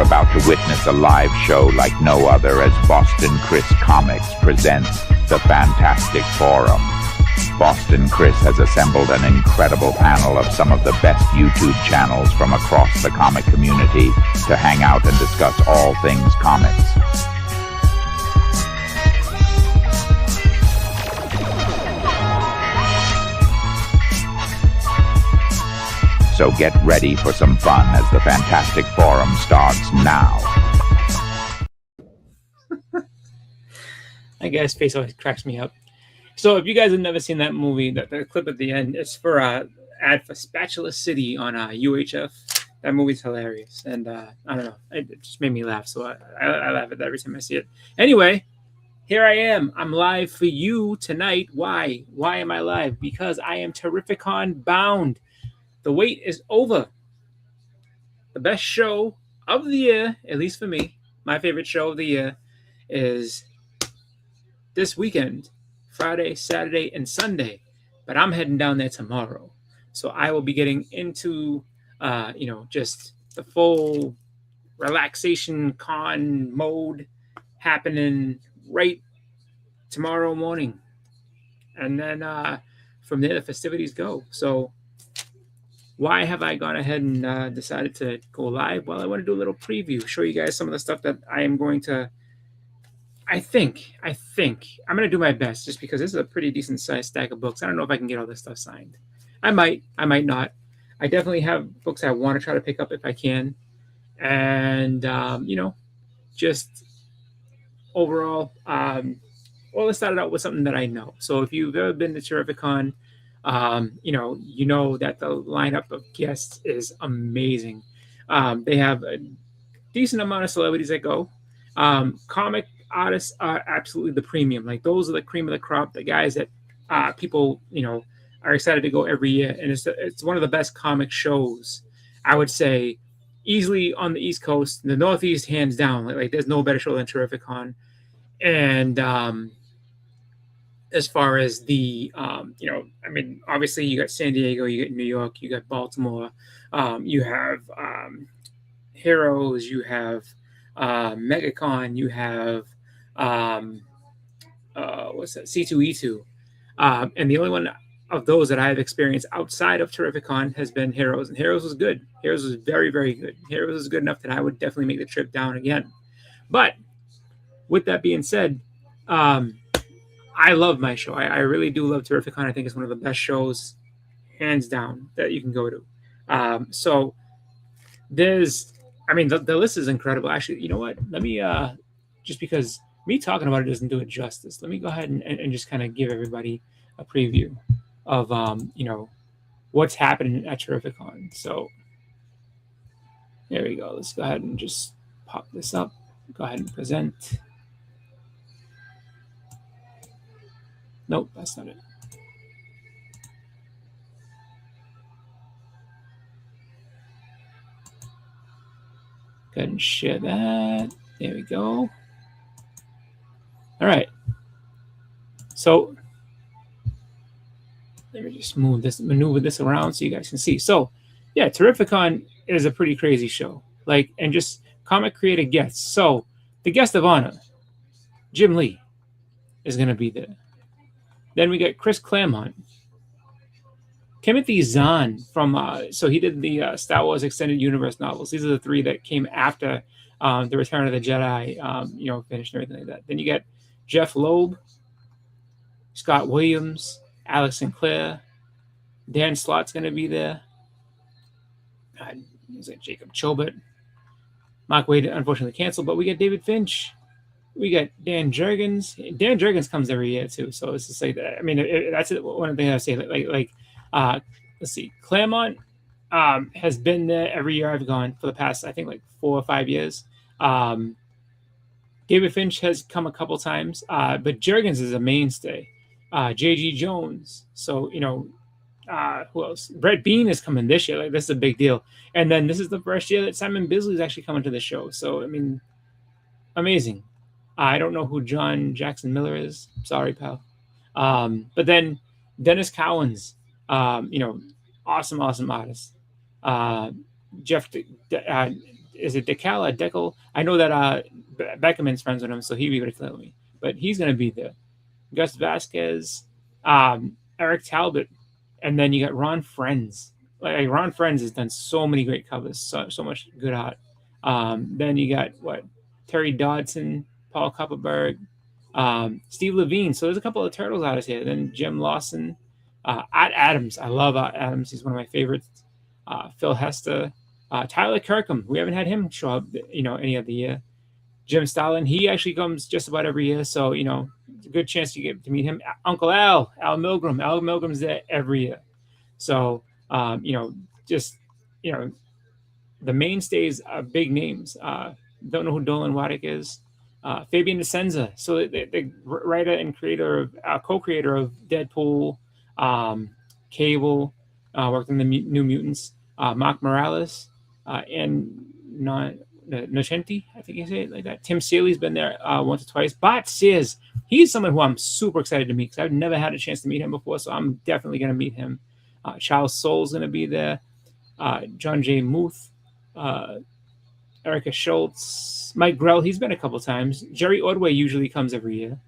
You're about to witness a live show like no other as Boston Chris Comics presents the Fantastic Forum. Boston Chris has assembled an incredible panel of some of the best YouTube channels from across the comic community to hang out and discuss all things comics. So get ready for some fun as the Fantastic Forum starts now. That guy's face always cracks me up. So if you guys have never seen that movie, that clip at the end, it's for ad for Spatula City on UHF. That movie's hilarious, and I don't know, it just made me laugh. So I laugh at that every time I see it. Anyway, here I am. I'm live for you tonight. Why? Why am I live? Because I am Terrificon bound. The wait is over. The best show of the year, at least for me, my favorite show of the year, is this weekend, Friday, Saturday, and Sunday. But I'm heading down there tomorrow. So I will be getting into, just the full relaxation con mode happening right tomorrow morning. And then from there, the festivities go. So why have I gone ahead and decided to go live? Well, I want to do a little preview, show you guys some of the stuff that I am going to, I think I'm going to do my best, just because this is a pretty decent sized stack of books. I don't know if I can get all this stuff signed. I might not. I definitely have books I want to try to pick up if I can. And, just overall, well, let's start it out with something that I know. So if you've ever been to Terrificon, you know that the lineup of guests is amazing. They have a decent amount of celebrities that go. Comic artists are absolutely the premium. Like, those are the cream of the crop, the guys that people are excited to go every year, and it's one of the best comic shows, I would say, easily on the East Coast, the Northeast, hands down. Like there's no better show than Terrificon. And as far as the, obviously you got San Diego, you got New York, you got Baltimore, you have Heroes, you have MegaCon, you have C2E2, and the only one of those that I've experienced outside of Terrificon has been Heroes, and Heroes was good. Heroes was very, very good. Heroes was good enough that I would definitely make the trip down again. But with that being said, I love my show. I really do love Terrificon. I think it's one of the best shows, hands down, that you can go to. So there's, the list is incredible. Actually, you know what? Let me, just because me talking about it doesn't do it justice, let me go ahead and just kind of give everybody a preview of, what's happening at Terrificon. So there we go. Let's go ahead and just pop this up. Go ahead and present. Nope, that's not it. Go ahead and share that. There we go. All right. So let me just maneuver this around so you guys can see. So yeah, Terrificon is a pretty crazy show. And just comic creator guests. So the guest of honor, Jim Lee, is going to be there. Then we got Chris Claremont, Timothy Zahn from, so he did the Star Wars Extended Universe novels. These are the three that came after the Return of the Jedi, finished and everything like that. Then you got Jeff Loeb, Scott Williams, Alex Sinclair, Dan Slott's going to be there. Is it Jacob Chobot? Mark Waid unfortunately canceled, but we got David Finch. We got Dan Jurgens. Dan Jurgens comes every year too, so it's just like that. That's one of the things I say. Let's see, Claremont has been there every year I've gone for the past, I think, 4 or 5 years. David Finch has come a couple times, but Jurgens is a mainstay. J.G. Jones. So who else? Brett Bean is coming this year. This is a big deal. And then this is the first year that Simon Bisley is actually coming to the show. So amazing. I don't know who John Jackson Miller is. Sorry, pal. But then Dennis Cowens, awesome artist. is it Decal or Decal? I know that Beckerman's friends with him, so he'd be able to tell me. But he's going to be there. Gus Vasquez, Eric Talbot, and then you got Ron Friends. Like Ron Friends has done so many great covers, so much good art. Then you got what Terry Dodson, Paul Kupperberg, Steve Levine. So there's a couple of Turtles artists here. Then Jim Lawson, Art Adams. I love Art Adams. He's one of my favorites. Phil Hester, Tyler Kirkham. We haven't had him show up, any other year. Jim Stalin. He actually comes just about every year, so it's a good chance you get to meet him. Uncle Al Milgram. Al Milgram's there every year. So just the mainstays are big names. Don't know who Dolan Waddick is. Fabian Descenza, so the writer and creator of co-creator of Deadpool, Cable, worked in the New Mutants. Mark Morales, and Nocenti, I think you say it like that. Tim Seeley's been there once or twice. Bart Sears, he's someone who I'm super excited to meet because I've never had a chance to meet him before, so I'm definitely going to meet him. Charles Soule's going to be there. John J. Muth, Erica Schultz, Mike Grell, he's been a couple times. Jerry Ordway usually comes every year,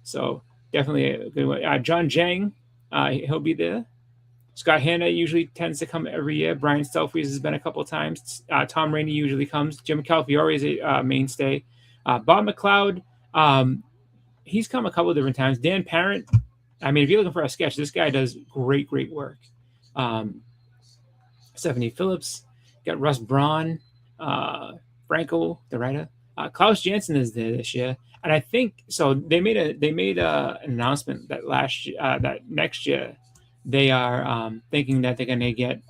so definitely a good one. John Jang, he'll be there. Scott Hanna usually tends to come every year. Brian Stelfreeze has been a couple of times. Tom Rainey usually comes. Jim Calafiore is a mainstay. Bob McLeod, he's come a couple of different times. Dan Parent, I mean, if you're looking for a sketch, this guy does great work. Stephanie Phillips, got Russ Braun, Franco, the writer. Klaus Janson is there this year, and I think so. They made an announcement that that next year they are thinking that they're going to get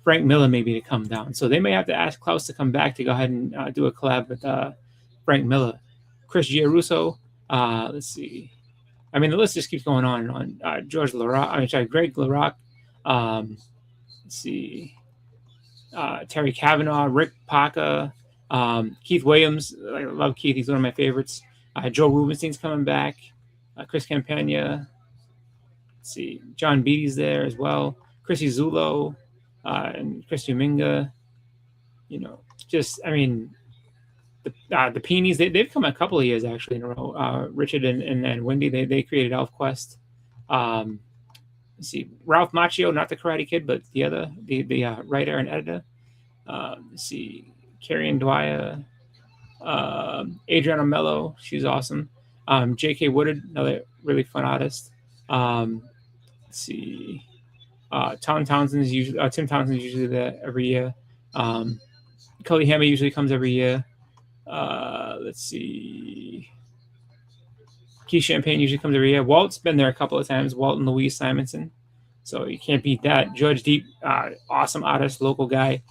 Frank Miller maybe to come down. So they may have to ask Klaus to come back to go ahead and do a collab with Frank Miller. Chris Giarusso. Let's see. I mean, the list just keeps going on and on. George LaRock. Greg LaRock. Let's see. Terry Kavanaugh, Rick Paca, Keith Williams. I love Keith. He's one of my favorites. Joe Rubenstein's coming back. Chris Campagna. Let's see. John Beatty's there as well. Chrissy Zulo and Chris Uminga. The Peonies, they've come a couple of years actually in a row. Richard and Wendy, they created ElfQuest. Let's see. Ralph Macchio, not the Karate Kid, but the other, the writer and editor. Let's see. Carrie Ann Dwyer. Adriana Mello, she's awesome. J.K. Woodard, another really fun artist. Let's see. Tim Townsend's usually there every year. Cully Hammer usually comes every year. Let's see. Keith Champagne usually comes every year. Walt's been there a couple of times. Walt and Louise Simonson. So you can't beat that. George Deep, awesome artist, local guy.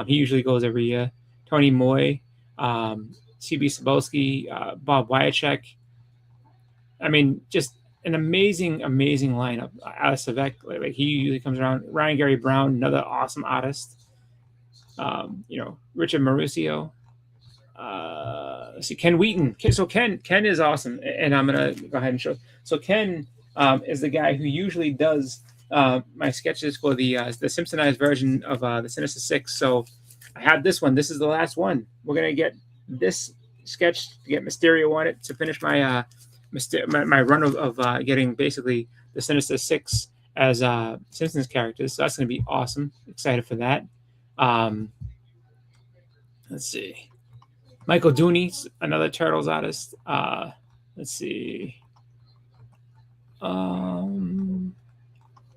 He usually goes every year. Tony Moy, C.B. Cebulski, Bob Wyachek. I mean, just an amazing lineup. Alice Savek, like he usually comes around. Ryan Gary Brown, another awesome artist. Richard Mauricio. Let's see, Ken Wheaton. So Ken is awesome, and I'm gonna go ahead and show. So Ken is the guy who usually does my sketches for the Simpsonized version of the Sinister Six. So I have this one. This is the last one. We're gonna get this sketch to get Mysterio on it to finish my my run of getting basically the Sinister Six as Simpsons characters. So that's gonna be awesome. Excited for that. Let's see. Michael Dooney, another Turtles artist. Let's see.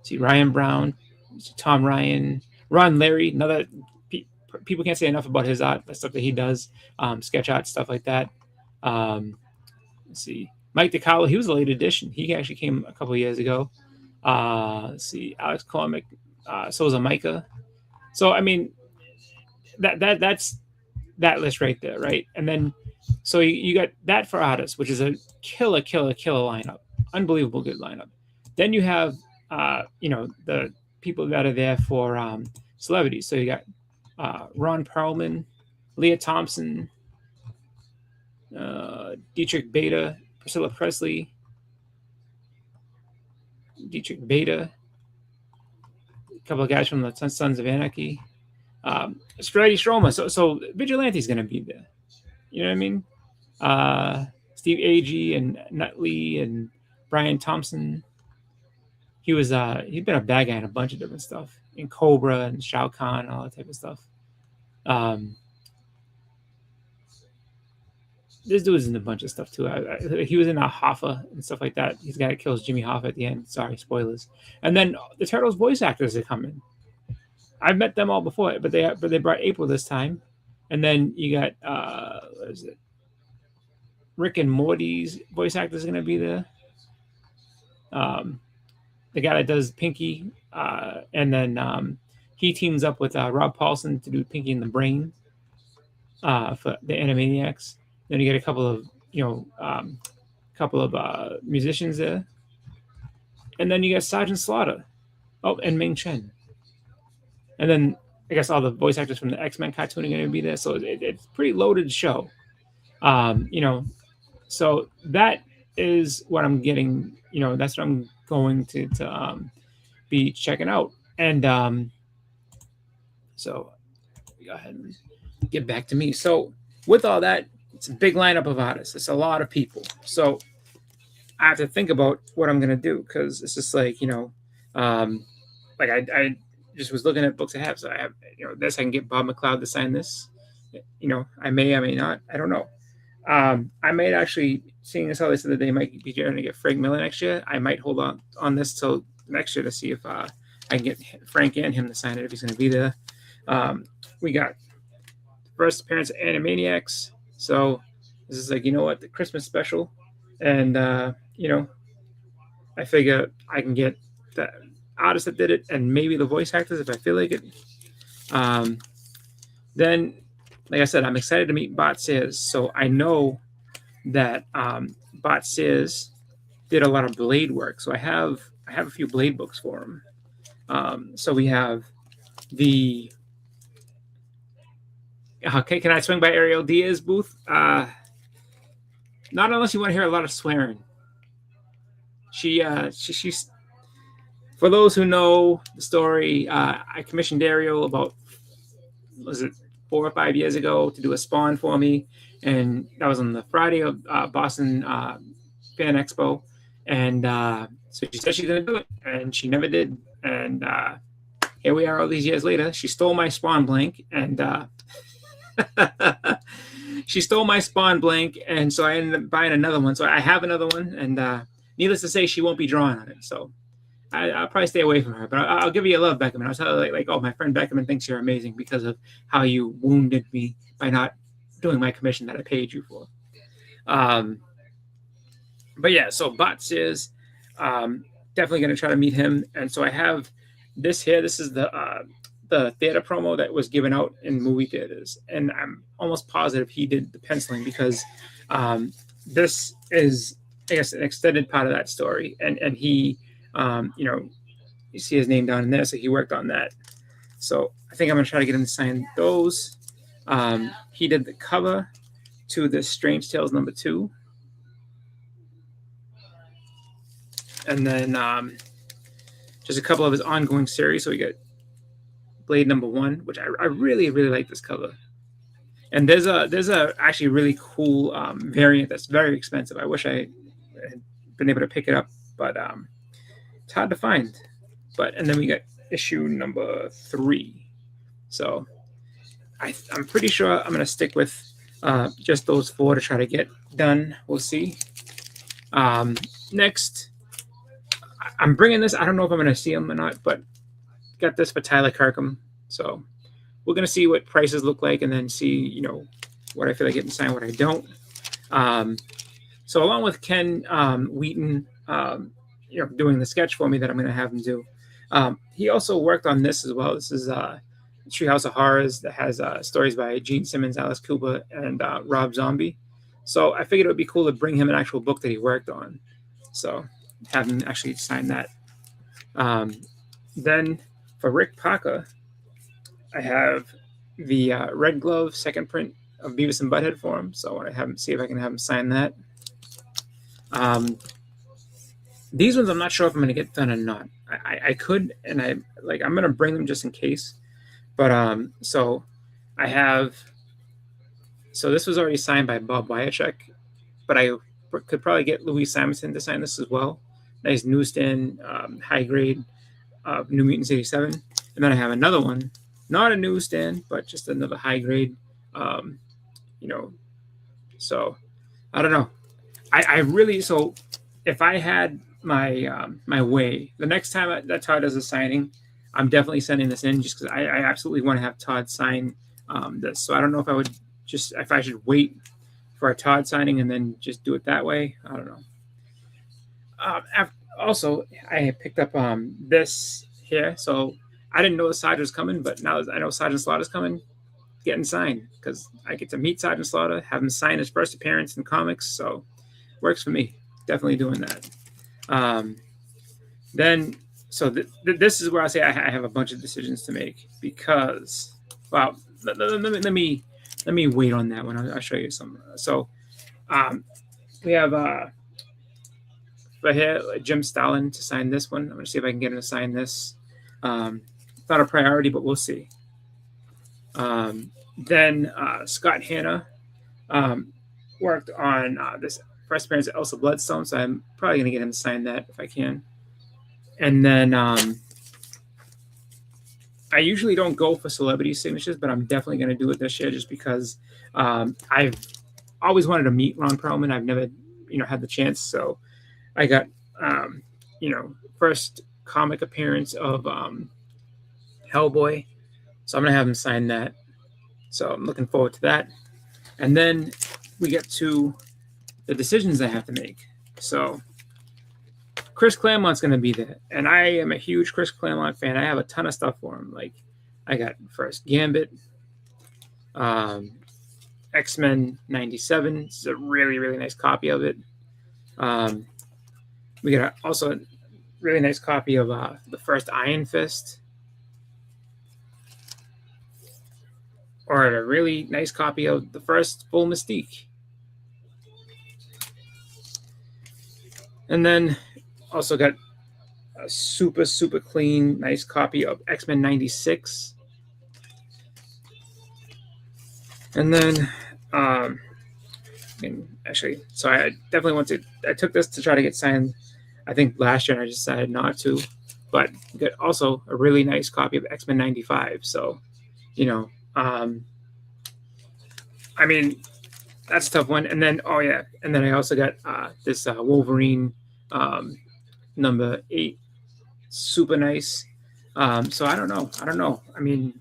See Ryan Brown, Tom Ryan, Ron Larry. Another people can't say enough about his art, the stuff that he does, sketch art, stuff like that. Let's see. Mike DiCarlo, he was a late addition. He actually came a couple of years ago. Let's see. Alex Cormick, Souza Micah. So I mean, that's that list right there, right? And then, so you got that for artists, which is a killer lineup, unbelievable good lineup. Then you have, the people that are there for celebrities. So you got Ron Perlman, Leah Thompson, Dietrich Beta, Priscilla Presley, a couple of guys from the Sons of Anarchy. Spidey Stroma. So Vigilante's gonna be there. You know what I mean? Steve Agee and Nutley and Brian Thompson. He'd been a bad guy in a bunch of different stuff, in Cobra and Shao Kahn, all that type of stuff. Um, this dude's in a bunch of stuff too. He was in Hoffa and stuff like that. He's the guy that kills Jimmy Hoffa at the end. Sorry, spoilers. And then the Turtles voice actors are coming. I've met them all before, but they brought April this time. And then you got what is it? Rick and Morty's voice actor is going to be there. The guy that does Pinky, and then he teams up with Rob Paulson to do Pinky and the Brain for the Animaniacs. Then you get a couple of musicians there, and then you got Sergeant Slaughter, and Ming Chen, and then I guess all the voice actors from the X-Men cartoon are going to be there. So it's a pretty loaded show, So that is what I'm getting. That's what I'm going to be checking out, and so go ahead and get back to me. So with all that, it's a big lineup of artists. It's a lot of people. So I have to think about what I'm going to do, because it's just like, I just was looking at books I have. So I have, this, I can get Bob McLeod to sign this. I may not. I don't know. I might actually, seeing as how they said that they might be trying to get Frank Miller next year, I might hold on this till next year to see if I can get Frank and him to sign it if he's going to be there. We got first appearance of Animaniacs. So this is like, the Christmas special. And, I figure I can get the artist that did it and maybe the voice actors if I feel like it. Then, like I said, I'm excited to meet Bart Sears. So I know that Bart Sears did a lot of Blade work. So I have a few Blade books for him. So we have the... Okay, can I swing by Ariel Diaz booth? Not unless you want to hear a lot of swearing. She's... For those who know the story, I commissioned Ariel about, was it 4 or 5 years ago, to do a Spawn for me, and that was on the Friday of Boston Fan Expo, and so she said she's gonna do it, and she never did, and here we are all these years later. She stole my Spawn blank, and she stole my Spawn blank, and so I ended up buying another one. So I have another one, and needless to say, she won't be drawing on it. So I'll probably stay away from her, but I'll give you a love, Beckerman. I'll tell her, like, oh, my friend Beckerman thinks you're amazing because of how you wounded me by not doing my commission that I paid you for. But yeah, so Bart Sears, definitely going to try to meet him. And so I have this here. This is the theater promo that was given out in movie theaters. And I'm almost positive he did the penciling, because this is, I guess, an extended part of that story. And he... you see his name down in there, so he worked on that. So I think I'm gonna try to get him to sign those. He did the cover to the Strange Tales #2, and then just a couple of his ongoing series. So we got Blade #1, which I really like this cover. And there's a actually really cool variant that's very expensive. I wish I had been able to pick it up, but it's hard to find. And then we got issue #3. So I'm pretty sure I'm gonna stick with just those 4 to try to get done. We'll see. Next, I'm bringing this. I don't know if I'm gonna see him or not, but got this for Tyler Kirkham. So we're gonna see what prices look like, and then see what I feel like getting signed, what I don't. So along with Ken Wheaton, doing the sketch for me that I'm going to have him do. He also worked on this as well. This is Treehouse of Horrors that has stories by Gene Simmons, Alice Cooper, and Rob Zombie. So I figured it would be cool to bring him an actual book that he worked on. So have him actually sign that. Then for Rick Parker, I have the Red Glove second print of Beavis and Butthead for him. So I want to have him see if I can have him sign that. These ones I'm not sure if I'm going to get done or not. I could, and I'm going to bring them just in case. But so I have. So this was already signed by Bob Wyachek, but I could probably get Louis Simonson to sign this as well. Nice newsstand, high grade New Mutants 87. And then I have another one, not a newsstand, but just another high grade, um, you know. So I don't know. I really, so if I had my way, the next time that Todd does a signing, I'm definitely sending this in just because I absolutely want to have Todd sign this. So I don't know if I would if I should wait for a Todd signing and then just do it that way. I don't know. Also, I picked up this here, so I didn't know the Sergeant was coming, but now I know Sergeant Slaughter's coming, getting signed because I get to meet Sergeant Slaughter, have him sign his first appearance in comics, so works for me. Definitely doing that. Then, so this is where I say I have a bunch of decisions to make because, well, let me wait on that one. I'll show you some. So, we have but here Jim Stalin to sign this one. I'm gonna see if I can get him to sign this. It's not a priority, but we'll see. Then Scott Hanna worked on this first appearance of Elsa Bloodstone, so I'm probably gonna get him to sign that if I can. And then I usually don't go for celebrity signatures, but I'm definitely gonna do it this year just because I've always wanted to meet Ron Perlman. I've never, had the chance, so I got, first comic appearance of Hellboy. So I'm going to have him sign that. So I'm looking forward to that. And then we get to the decisions I have to make. So Chris Claremont's going to be there. And I am a huge Chris Claremont fan. I have a ton of stuff for him. Like I got first Gambit, X-Men 97. It's a really, really nice copy of it. We got also a really nice copy of the first Iron Fist. Or a really nice copy of the first Full Mystique. And then also got a super, super clean, nice copy of X-Men 96. And then, actually, so I definitely I took this to try to get signed, I think last year, and I decided not to. But got also a really nice copy of X-Men 95. So, I mean, that's a tough one. And then, and then I also got this Wolverine number 8, super nice. So I don't know. I mean,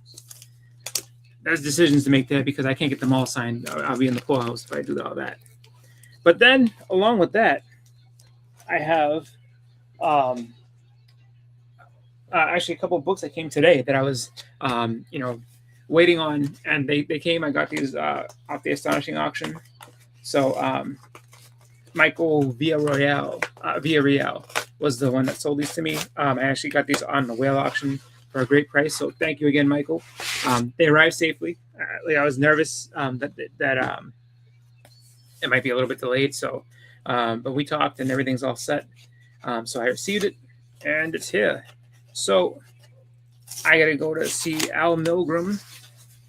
there's decisions to make there because I can't get them all signed. I'll be in the poorhouse if I do all that. But then, along with that, I have actually a couple of books that came today that I was, waiting on, and they came. I got these off the Astonishing auction. So Michael Villarreal was the one that sold these to me. I actually got these on the whale auction for a great price. So thank you again, Michael. They arrived safely. I was nervous that it might be a little bit delayed. So, but we talked and everything's all set. So I received it and it's here. So I got to go to see Al Milgrom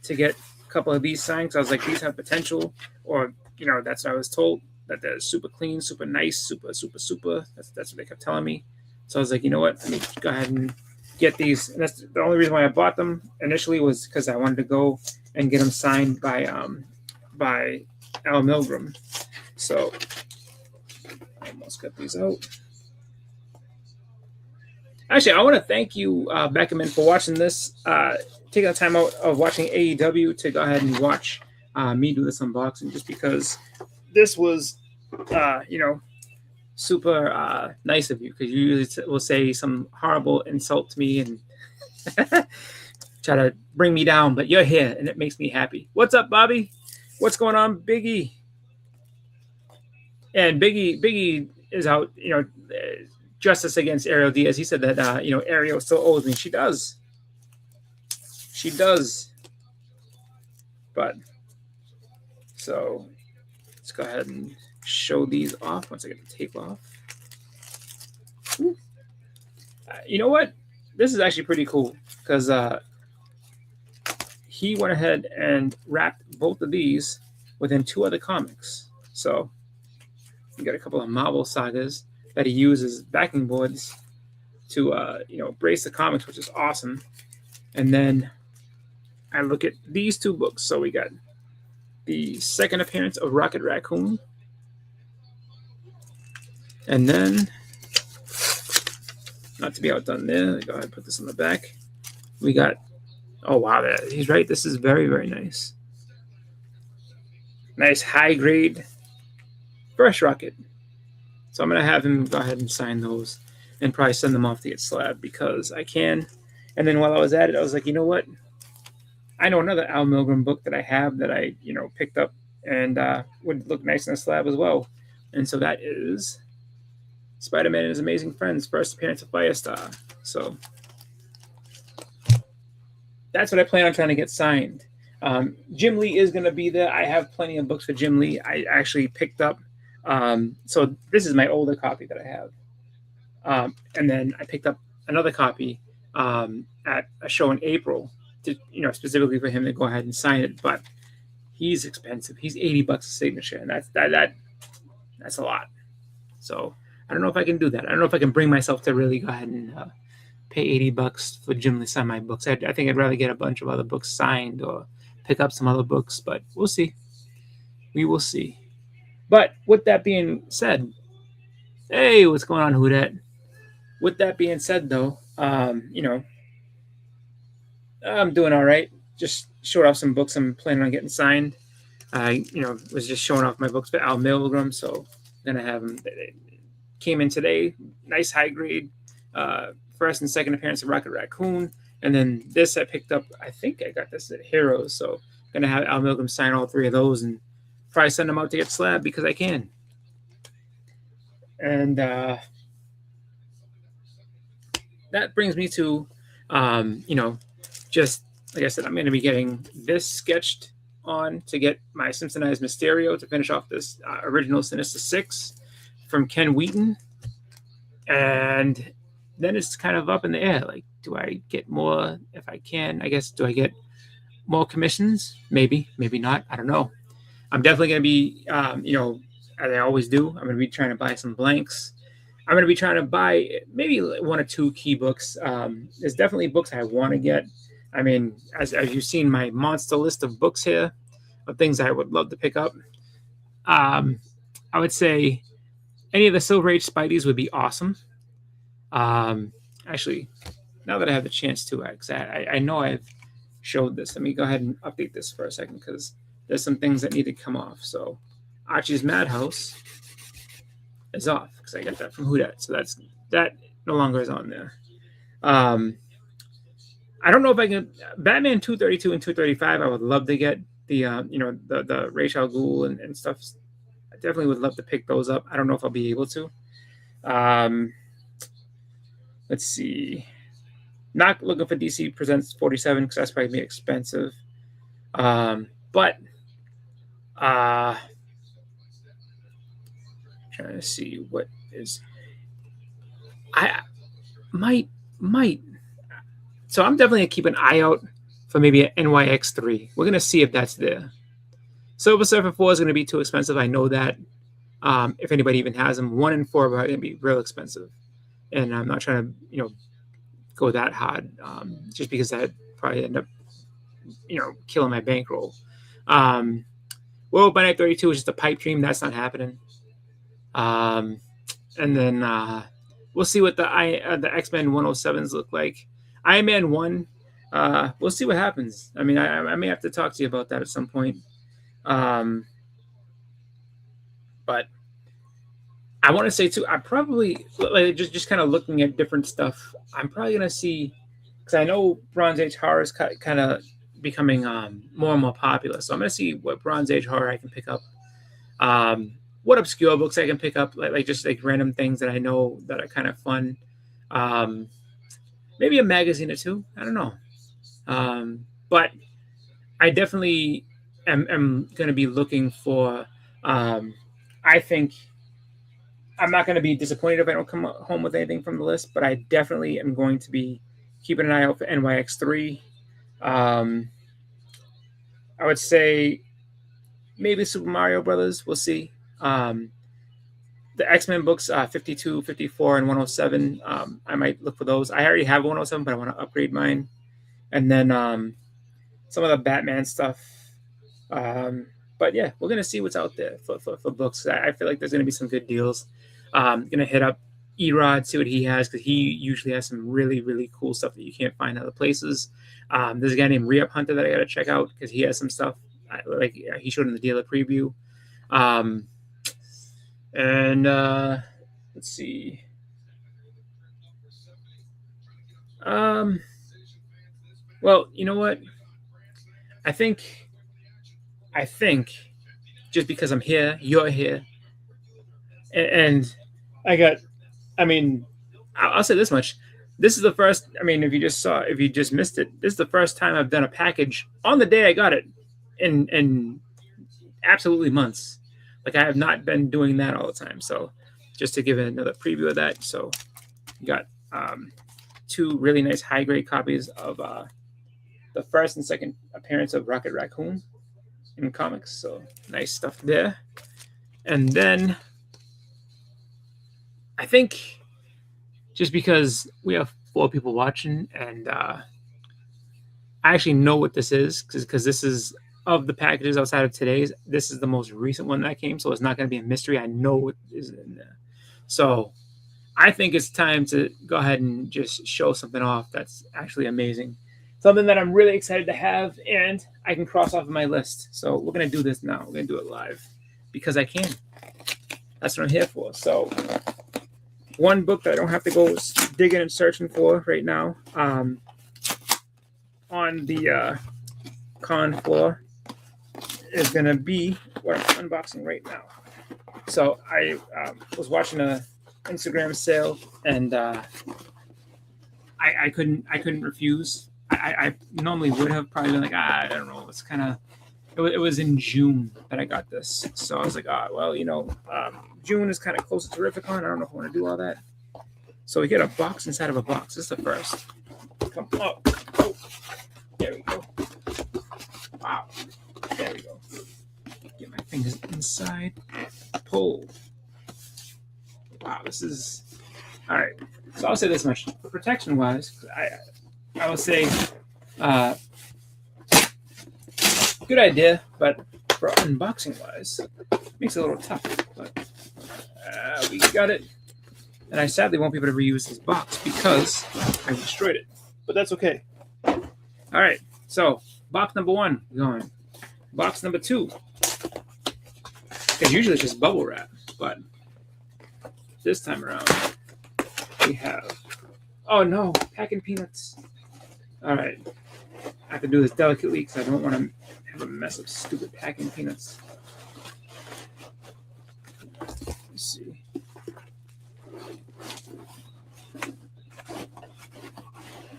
to get a couple of these signed. I was like, these have potential, or that's what I was told, that they're super clean, super nice, super, super, super. That's what they kept telling me. So I was like, you know what? Let me go ahead and get these. And that's the only reason why I bought them initially was because I wanted to go and get them signed by Al Milgrom. So I almost got these out. Actually, I want to thank you, Beckerman, for watching this. Taking the time out of watching AEW to go ahead and watch me do this unboxing, just because this was, super nice of you, because you usually will say some horrible insult to me and try to bring me down, but you're here and it makes me happy. What's up, Bobby? What's going on, Biggie? And Biggie is out, justice against Ariel Diaz. He said that, Ariel still owes me. She does. But, so, let's go ahead and show these off once I get the tape off. You know what? This is actually pretty cool because he went ahead and wrapped both of these within 2 other comics. So we got a couple of Marvel sagas that he uses backing boards to brace the comics, which is awesome. And then I look at these 2 books. So we got the second appearance of Rocket Raccoon, and then, not to be outdone there, go ahead and put this on the back. We got, oh wow, he's right. This is very, very nice. Nice high grade Fresh Rocket. So I'm going to have him go ahead and sign those and probably send them off to get slabbed because I can. And then while I was at it, I was like, you know what? I know another Al Milgrom book that I have that I, picked up and would look nice in a slab as well. And so that is Spider-Man and His Amazing Friends, first appearance of Firestar. So that's what I plan on trying to get signed. Jim Lee is going to be there. I have plenty of books for Jim Lee. I actually picked up. So this is my older copy that I have. And then I picked up another copy at a show in April to, specifically for him to go ahead and sign it. But he's expensive. He's $80 a signature, and that's a lot. So I don't know if I can do that. I don't know if I can bring myself to really go ahead and pay $80 for Jim to sign my books. I think I'd rather get a bunch of other books signed or pick up some other books, but we'll see. We will see. But with that being said, hey, what's going on, Whodad? With that being said, though, I'm doing all right. Just showed off some books I'm planning on getting signed. I, was just showing off my books for Al Milgrom, so I'm gonna have them. They came in today, nice high grade. First and second appearance of Rocket Raccoon, and then this I picked up. I think I got this at Heroes, so I'm gonna have Al Milgrom sign all 3 of those and probably send them out to get slabbed because I can. And that brings me to, just like I said, I'm going to be getting this sketched on to get my Simpsonized Mysterio to finish off this original Sinister Six from Ken Wheaton. And then it's kind of up in the air. Like, do I get more if I can? I guess, do I get more commissions? Maybe, maybe not. I don't know. I'm definitely going to be, as I always do, I'm going to be trying to buy some blanks. I'm going to be trying to buy maybe 1 or 2 key books. There's definitely books I want to get. I mean, as you've seen my monster list of books here, of things I would love to pick up. I would say any of the Silver Age Spideys would be awesome. Actually, now that I have the chance to, I know I've showed this. Let me go ahead and update this for a second because there's some things that need to come off. So Archie's Madhouse is off because I got that from Whodad. So that no longer is on there. I don't know if I can. Batman 232 and 235. I would love to get the Ra's al Ghul and stuff. I definitely would love to pick those up. I don't know if I'll be able to. Let's see. Not looking for DC Presents 47 because that's probably expensive. But trying to see what is. I might. So I'm definitely gonna keep an eye out for maybe an NYX3. We're gonna see if that's there. Silver Surfer 4 is gonna be too expensive. I know that. If anybody even has them, 1 and 4 are gonna be real expensive, and I'm not trying to go that hard just because that probably end up killing my bankroll. Well, by Night 32 is just a pipe dream. That's not happening. And then we'll see what the X-Men 107s look like. Iron Man 1, we'll see what happens. I mean, I may have to talk to you about that at some point. But I want to say, too, I probably, just kind of looking at different stuff, I'm probably going to see, because I know Bronze Age horror is kind of becoming more and more popular. So I'm going to see what Bronze Age horror I can pick up. What obscure books I can pick up, just random things that I know that are kind of fun. Maybe a magazine or 2. I don't know. But I definitely am going to be looking for, I think I'm not going to be disappointed if I don't come home with anything from the list, but I definitely am going to be keeping an eye out for NYX3. I would say maybe Super Mario Brothers. We'll see. The X-Men books, 52, 54, and 107. I might look for those. I already have 107, but I want to upgrade mine. And then some of the Batman stuff. But yeah, we're gonna see what's out there for books. I feel like there's gonna be some good deals. Gonna hit up Erod, see what he has, because he usually has some really, really cool stuff that you can't find other places. There's a guy named Re-Up Hunter that I gotta check out because he has some stuff like he showed in the dealer preview. And let's see. Well, you know what? I think just because I'm here, you're here, and I got. I mean, I'll say this much: this is the first. I mean, if you just missed it, this is the first time I've done a package on the day I got it, in absolutely months. Like I have not been doing that all the time. So, just to give it another preview of that, so you got two really nice high grade copies of the first and second appearance of Rocket Raccoon in comics. So nice stuff there. And then I think just because we have 4 people watching, and I actually know what this is because this is of the packages outside of today's. This is the most recent one that came, so it's not going to be a mystery. I know what is in there. So I think it's time to go ahead and just show something off that's actually amazing. Something that I'm really excited to have, and I can cross off of my list. So we're going to do this now. We're going to do it live because I can. That's what I'm here for. So one book that I don't have to go digging and searching for right now on the con floor is going to be what I'm unboxing right now. So I was watching a Instagram sale, and I couldn't refuse. I normally would have probably been like, I don't know. It's kind of, it was in June that I got this. So I was like, well, June is kind of close to Terrificon. I don't know if I want to do all that. So we get a box inside of a box. This is the first. Come up. Oh, there we go. Wow. There we go. Get my fingers inside. Pull. Wow, this is all right. So I'll say this much: protection wise, I would say good idea, but for unboxing wise, makes it a little tough. But we got it, and I sadly won't be able to reuse this box because I destroyed it. But that's okay. All right, so box number 1 going. Box number 2, because usually it's just bubble wrap, but this time around we have. Oh no, packing peanuts. All right, I have to do this delicately because I don't want to have a mess of stupid packing peanuts. Let's see.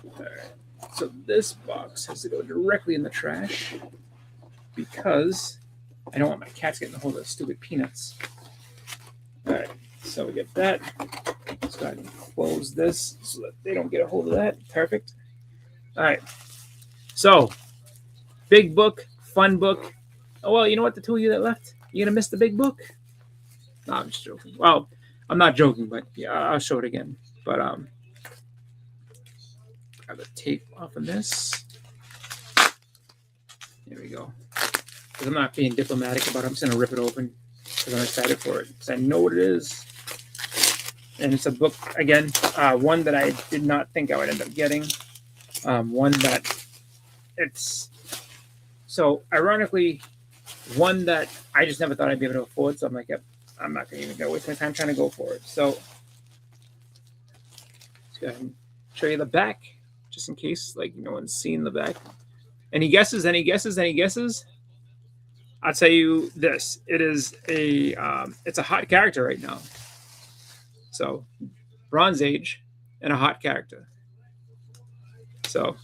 All right, so this box has to go directly in the trash because I don't want my cats getting a hold of the stupid peanuts. All right, so we get that. Let's go ahead and close this so that they don't get a hold of that. Perfect. All right, so big book, fun book. Oh, well, you know what? The 2 of you that left, you're going to miss the big book? No, I'm just joking. Well, I'm not joking, but yeah, I'll show it again. But grab the tape off of this. There we go. Because I'm not being diplomatic about it. I'm just going to rip it open because I'm excited for it. Because I know what it is. And it's a book, again, one that I did not think I would end up getting. One that it's... So, ironically, one that I just never thought I'd be able to afford. So I'm like, yep, I'm not going to even waste my time trying to go for it. So, let's go ahead and show you the back, just in case, like, no one's seen the back. Any guesses? Any guesses? Any guesses? I'll tell you this. It is it's a hot character right now. So, Bronze Age and a hot character. So,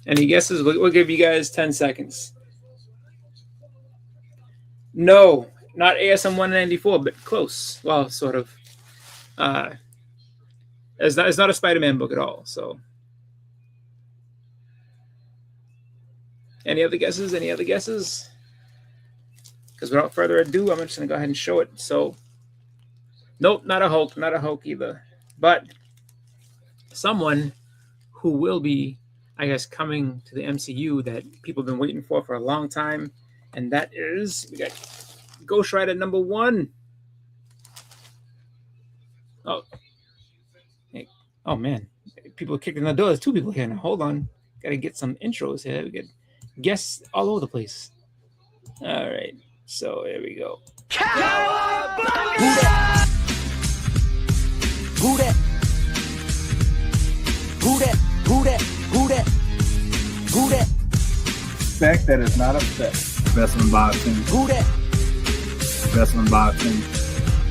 any guesses? We'll give you guys 10 seconds. No, not ASM 194, but close. Well, sort of. It's not a Spider-Man book at all. So, Any other guesses? Any other guesses? Because without further ado, I'm just going to go ahead and show it. So, nope, not a Hulk, not a Hulk either. But someone who will be, I guess, coming to the MCU that people have been waiting for a long time. And that is, we got Ghost Rider #1. Oh, hey. Oh man, people are kicking the door. There's 2 people here now. Hold on, gotta get some intros here. We get guests all over the place. All right, so here we go. Who that? Who that? Who that? Who that? Who that? Who that? Spec that is not upset. Investment boxing. Who that? Investment boxing.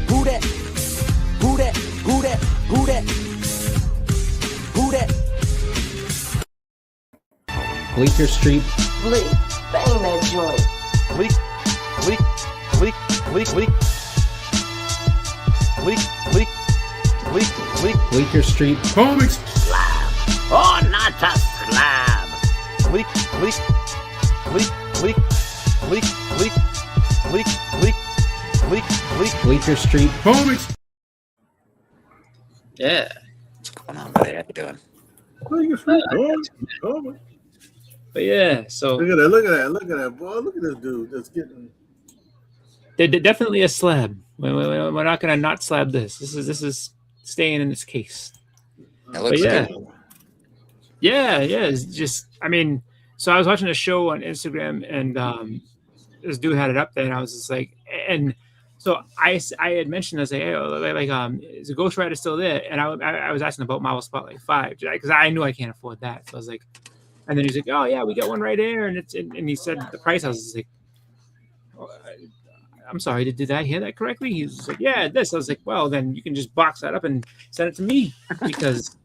Who that? Who that? Who that? Who that? Who that? Bleecker Street. Bleak, bang that joint. Bleak, bleak, bleak, bleak, bleak. Bleak, bleak, bleak, bleak. Bleecker Street. Comics. Slab. Oh, not a slab. Bleak, bleak, bleak, bleak, bleak, bleak, bleak, bleak, bleak, bleak. Bleecker Street. Comics. Yeah, What's going on, buddy? How you doing? Comics. but yeah, so Look at that! Look at that! Look at that! Boy, look at this dude that's getting. they're definitely a slab. We're not gonna not slab this. This is staying in its case. It looks yeah. good. Yeah, it's just, I mean, so I was watching a show on Instagram and this dude had it up there and I was just like, and so I had mentioned, I was like, hey, is the Ghost Rider still there? And I was asking about Marvel Spotlight 5 because I knew I can't afford that. So I was like, and then he's like, oh yeah, we got one right there. And he said the price. I was just like, oh, I'm sorry, did I hear that correctly? He was like, yeah, this. I was like, well, then you can just box that up and send it to me because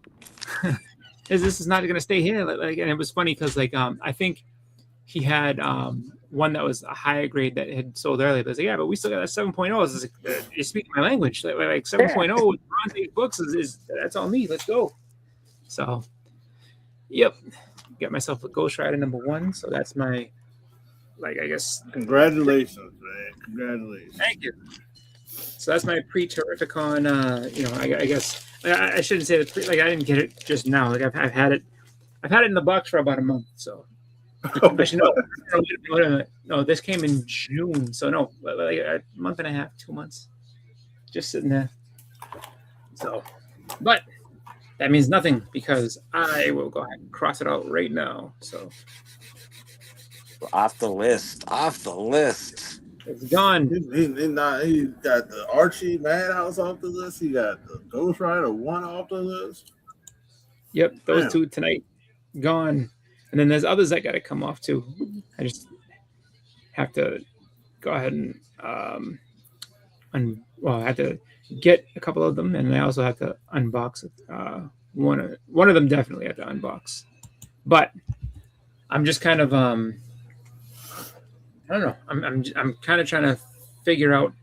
this is not going to stay here. Like, and it was funny because I think he had one that was a higher grade that had sold earlier. But I was like, yeah, but we still got that 7.0. I was like, you're speaking my language. Like 7.0 with Bronze books is that's all me. Let's go. So, yep, got myself a Ghost Rider #1. So that's my, I guess. Congratulations, man! Congratulations. Thank you. So that's my pre-Terrificon. I guess I shouldn't say the I didn't get it just now. Like I've had it in the box for about a month. So actually no, this came in June. So no, like a month and a half, 2 months, just sitting there. So, but that means nothing because I will go ahead and cross it out right now. So Off the list. Off the list. it's gone. He got the Archie Madhouse off the list. He got the Ghost Rider 1 off the list. Yep, those Damn. 2 tonight, gone. And then there's others that got to come off too. I just have to go ahead and I have to get a couple of them, and I also have to unbox it. One of them definitely have to unbox, but I'm just kind of I don't know. I'm kind of trying to figure out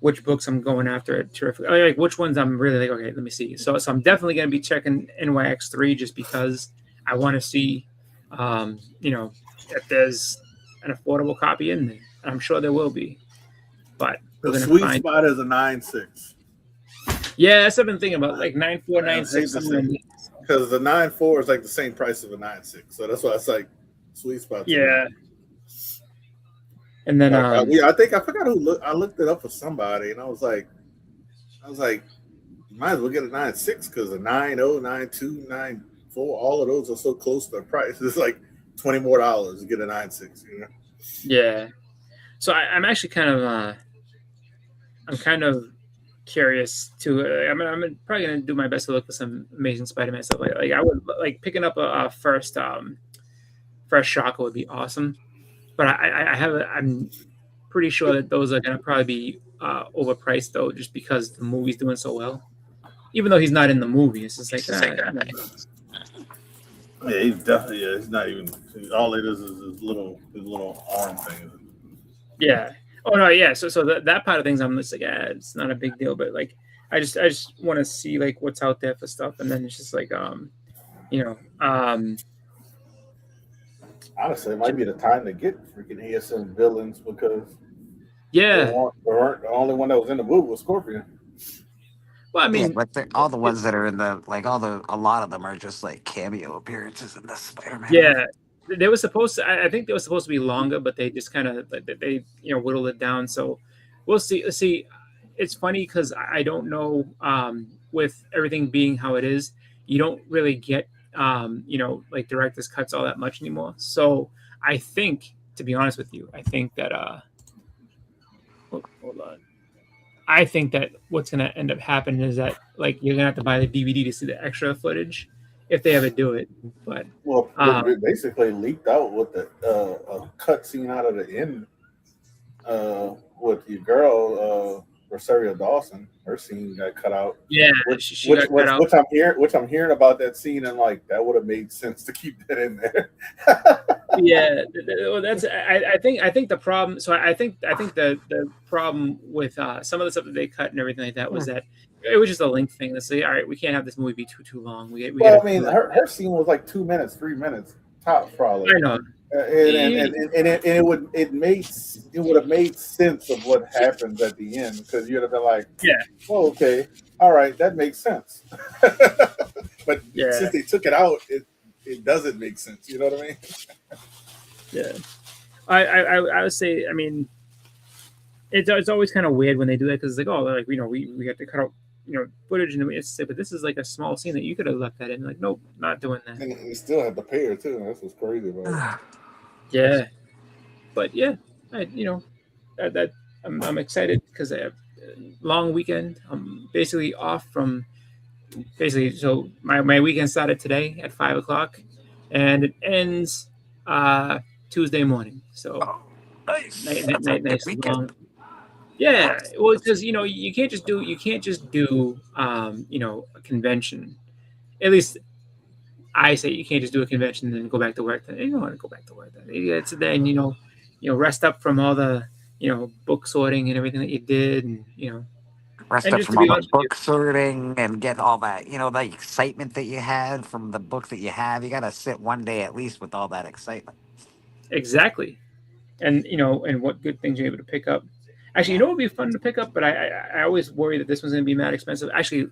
which books I'm going after at Terrific. Like which ones I'm really like. Okay, let me see. So I'm definitely going to be checking NYX3 just because I want to see, if there's an affordable copy in there. I'm sure there will be, but The sweet spot is a 9.6. Yeah, that's what I've been thinking about, like 9.4, 9.6. Because the 9.4 is like the same price of a 9.6, so that's why it's like sweet spot. Yeah. And then I think I forgot I looked it up for somebody, and I was like, you might as well get a 9.6 because a 9.0, 9.2, 9.4, all of those are so close to the price. It's like $20 more to get a 9.6. Yeah. So I'm actually kind of curious too. I'm probably gonna do my best to look for some Amazing Spider-Man stuff. Like I would like picking up a first Shocker would be awesome. But I'm pretty sure that those are going to probably be overpriced, though, just because the movie's doing so well. Even though he's not in the movie, it's just like, Yeah, he's definitely, he's not even, all it is his little arm thing. Yeah. Oh, no, yeah. So that part of things, I'm just like, it's not a big deal. But, like, I just want to see, like, what's out there for stuff. And then it's just like, Honestly, it might be the time to get freaking ASM villains because Yeah. the only one that was in the movie was Scorpion. Well, I Yeah, mean, but all the ones that are in the like a lot of them are just like cameo appearances in the Spider-Man yeah, movie. they were supposed to. I think they were supposed to be longer, but they just kind of they whittled it down. So we'll see. Let's see. It's funny because I don't know. With everything being how it is, you don't really get like director's cuts all that much anymore. So I think, to be honest with you, I think that hold on. I think that what's going to end up happening is that like you're going to have to buy the DVD to see the extra footage if they ever do it. But Well, it basically leaked out with the a cut scene out of the end with your girl Rosario Dawson. Her scene got cut out. yeah, she got cut out. Which I'm hearing about that scene, and like that would have made sense to keep that in there. Yeah, well, that's I think the problem. So I think the problem with some of the stuff that they cut and everything like that was that it was just a length thing. Let's say, all right, we can't have this movie be too long. We Well, gotta I mean, her scene was like 2 minutes, 3 minutes tops, probably. I know. It would have made sense of what happens at the end because you'd have been like, Yeah. well, okay, all right, that makes sense. But Yeah. since they took it out, it doesn't make sense. You know what I mean? Yeah, I would say. I mean, it's always kind of weird when they do that because it's like, oh, like we have to cut out footage and it's but this is like a small scene that you could have left that in. Like, nope, not doing that. And you still have to pay her too. That's what's crazy about it. Yeah, but yeah, that I'm excited because I have a long weekend. I'm basically off from so my weekend started today at 5:00 and it ends Tuesday morning. So Nice. nice Good weekend. long. Yeah, well, because you can't just do a convention. At least I say you can't just do a convention and then go back to work. You don't want to go back to work. It's then rest up from all the book sorting and everything that you did, and Rest and up just from to all be the honest with book sorting and get all that, the excitement that you had from the book that you have. You got to sit one day at least with all that excitement. you, exactly, and and what good things you're able to pick up. Actually, what would be fun to pick up, but I always worry that this one's going to be mad expensive. Actually,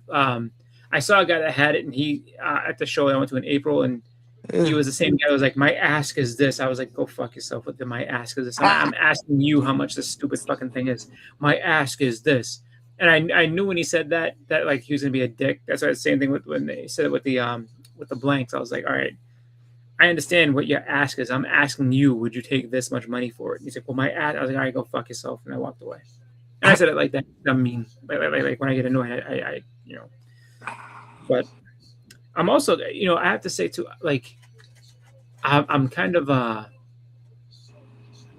I saw a guy that had it, and he at the show I went to in April, and he was the same guy. I was like, my ask is this. I was like, go fuck yourself with my ask is this. I'm asking you how much this stupid fucking thing is. My ask is this. And I knew when he said that like he was gonna be a dick. That's why the same thing with when they said it with the blanks. I was like, all right, I understand what your ask is. I'm asking you, would you take this much money for it? And he's like, well, my ask. I was like, all right, go fuck yourself, and I walked away. And I said it like that. I mean, like when I get annoyed, I But I'm also, I have to say too, like, I'm kind of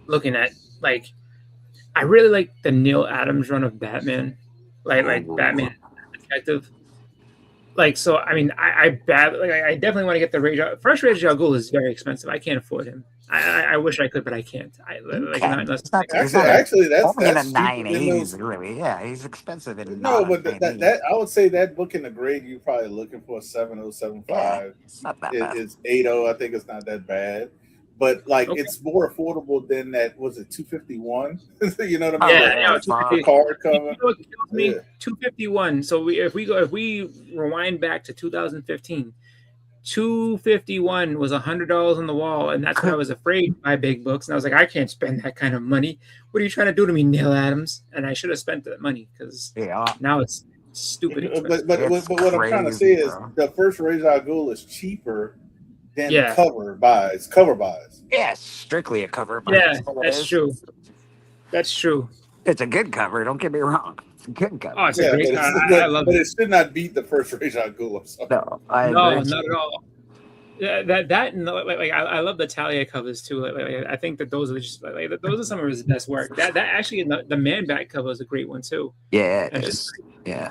looking at like, I really like the Neil Adams run of Batman, like Batman Detective. Like, so I mean, I definitely want to get the First Rage Al Ghul is very expensive. I can't afford him. I wish I could, but I can't. Actually, that's only in a cheaper 980s, really. Yeah, he's expensive in no, but that I would say that book in the grade you're probably looking for 7075. It's not that bad. It's 80. I think it's not that bad, but like it's more affordable than that. Was it 251? You know what I mean? Yeah, like, 250. Card cover. What kills me? 251. So if we rewind back to 2015. 251 was $100 on the wall, and that's when I was afraid to buy big books. And I was like, I can't spend that kind of money. What are you trying to do to me, Neil Adams? And I should have spent that money because now it's stupid expensive. But what I'm trying to say is the First Rage Al Ghul is cheaper than cover buys. Yeah, strictly a cover buy. Yeah, that's true. That's true. It's a good cover. Don't get me wrong. It's a good cover. Oh, it's a great cover. I love but it. it should not beat the First Rage Al Ghul. No, not at all. Yeah, that and like I love the Talia covers too. Like, I think that those are just those are some of his best work. That actually the Man Bat cover is a great one too. Yeah, it and is. Yeah.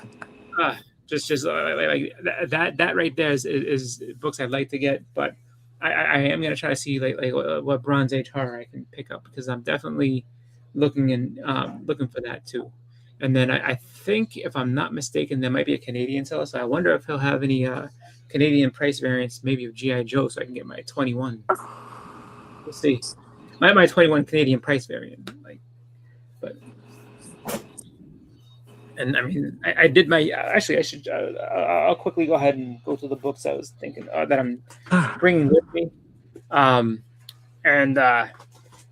Just like that right there is books I'd like to get, but I am gonna try to see like what Bronze Age horror I can pick up because I'm definitely looking for that too. And then I think if I'm not mistaken, there might be a Canadian seller. So I wonder if he'll have any Canadian price variants, maybe of G.I. Joe, so I can get my 21. we'll see. My 21 Canadian price variant, like, but. And I mean, I did my. Actually, I should. I'll quickly go ahead and go to the books I was thinking that I'm bringing with me. And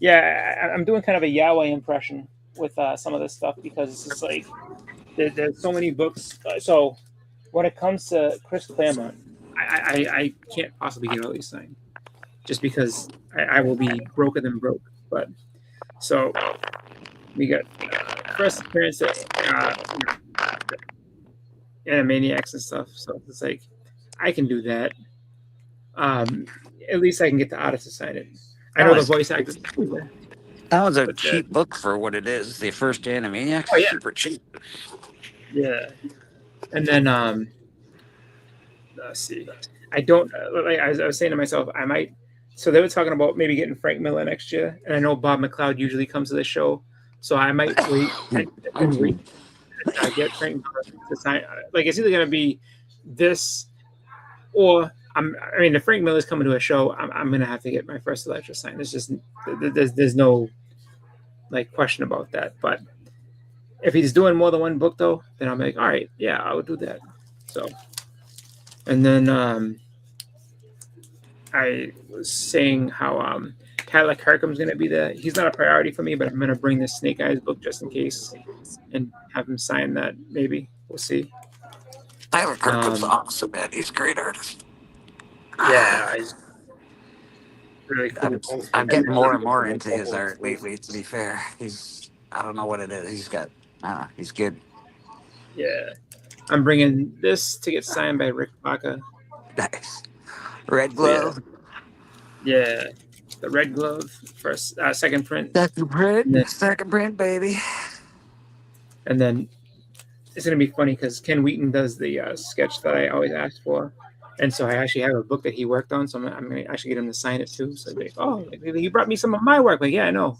yeah, I'm doing kind of a Yahweh impression with some of this stuff because it's just like there's so many books. So when it comes to Chris Claremont, I can't possibly get all these signed just because I will be broker than broke. But so we got first appearance at Animaniacs and stuff. So it's like I can do that. At least I can get the artist to sign it. I know the voice actors. That was a But, cheap book for what it is. The first Animaniacs. Oh, yeah. Super cheap. Yeah, and then let's see. I don't like. I was saying to myself, I might. So they were talking about maybe getting Frank Miller next year, and I know Bob McLeod usually comes to the show, so I might wait and wait. Get Frank Miller to sign. Like it's either gonna be this, or I mean, if Frank Miller's coming to a show, I'm gonna have to get my first Electra signed. There's no like question about that. But if he's doing more than one book though, then I'm like, all right, yeah, I would do that. So, and then I was saying how Tyler Kirkham's gonna be there. He's not a priority for me, but I'm gonna bring this Snake Eyes book just in case and have him sign that. Maybe we'll see. Tyler Kirkham's awesome, man. He's a great artist. Yeah, he's really cool. I'm getting more and more into his art lately. To be fair, I don't know what it is. He's good. Yeah, I'm bringing this to get signed by Rick Baca. Nice. Red Glove. Yeah, the Red Glove first, second print. Second print, baby. And then it's gonna be funny because Ken Wheaton does the sketch that I always ask for, and so I actually have a book that he worked on. So I'm gonna actually get him to sign it too. So like, oh, you brought me some of my work. Like, yeah, I know.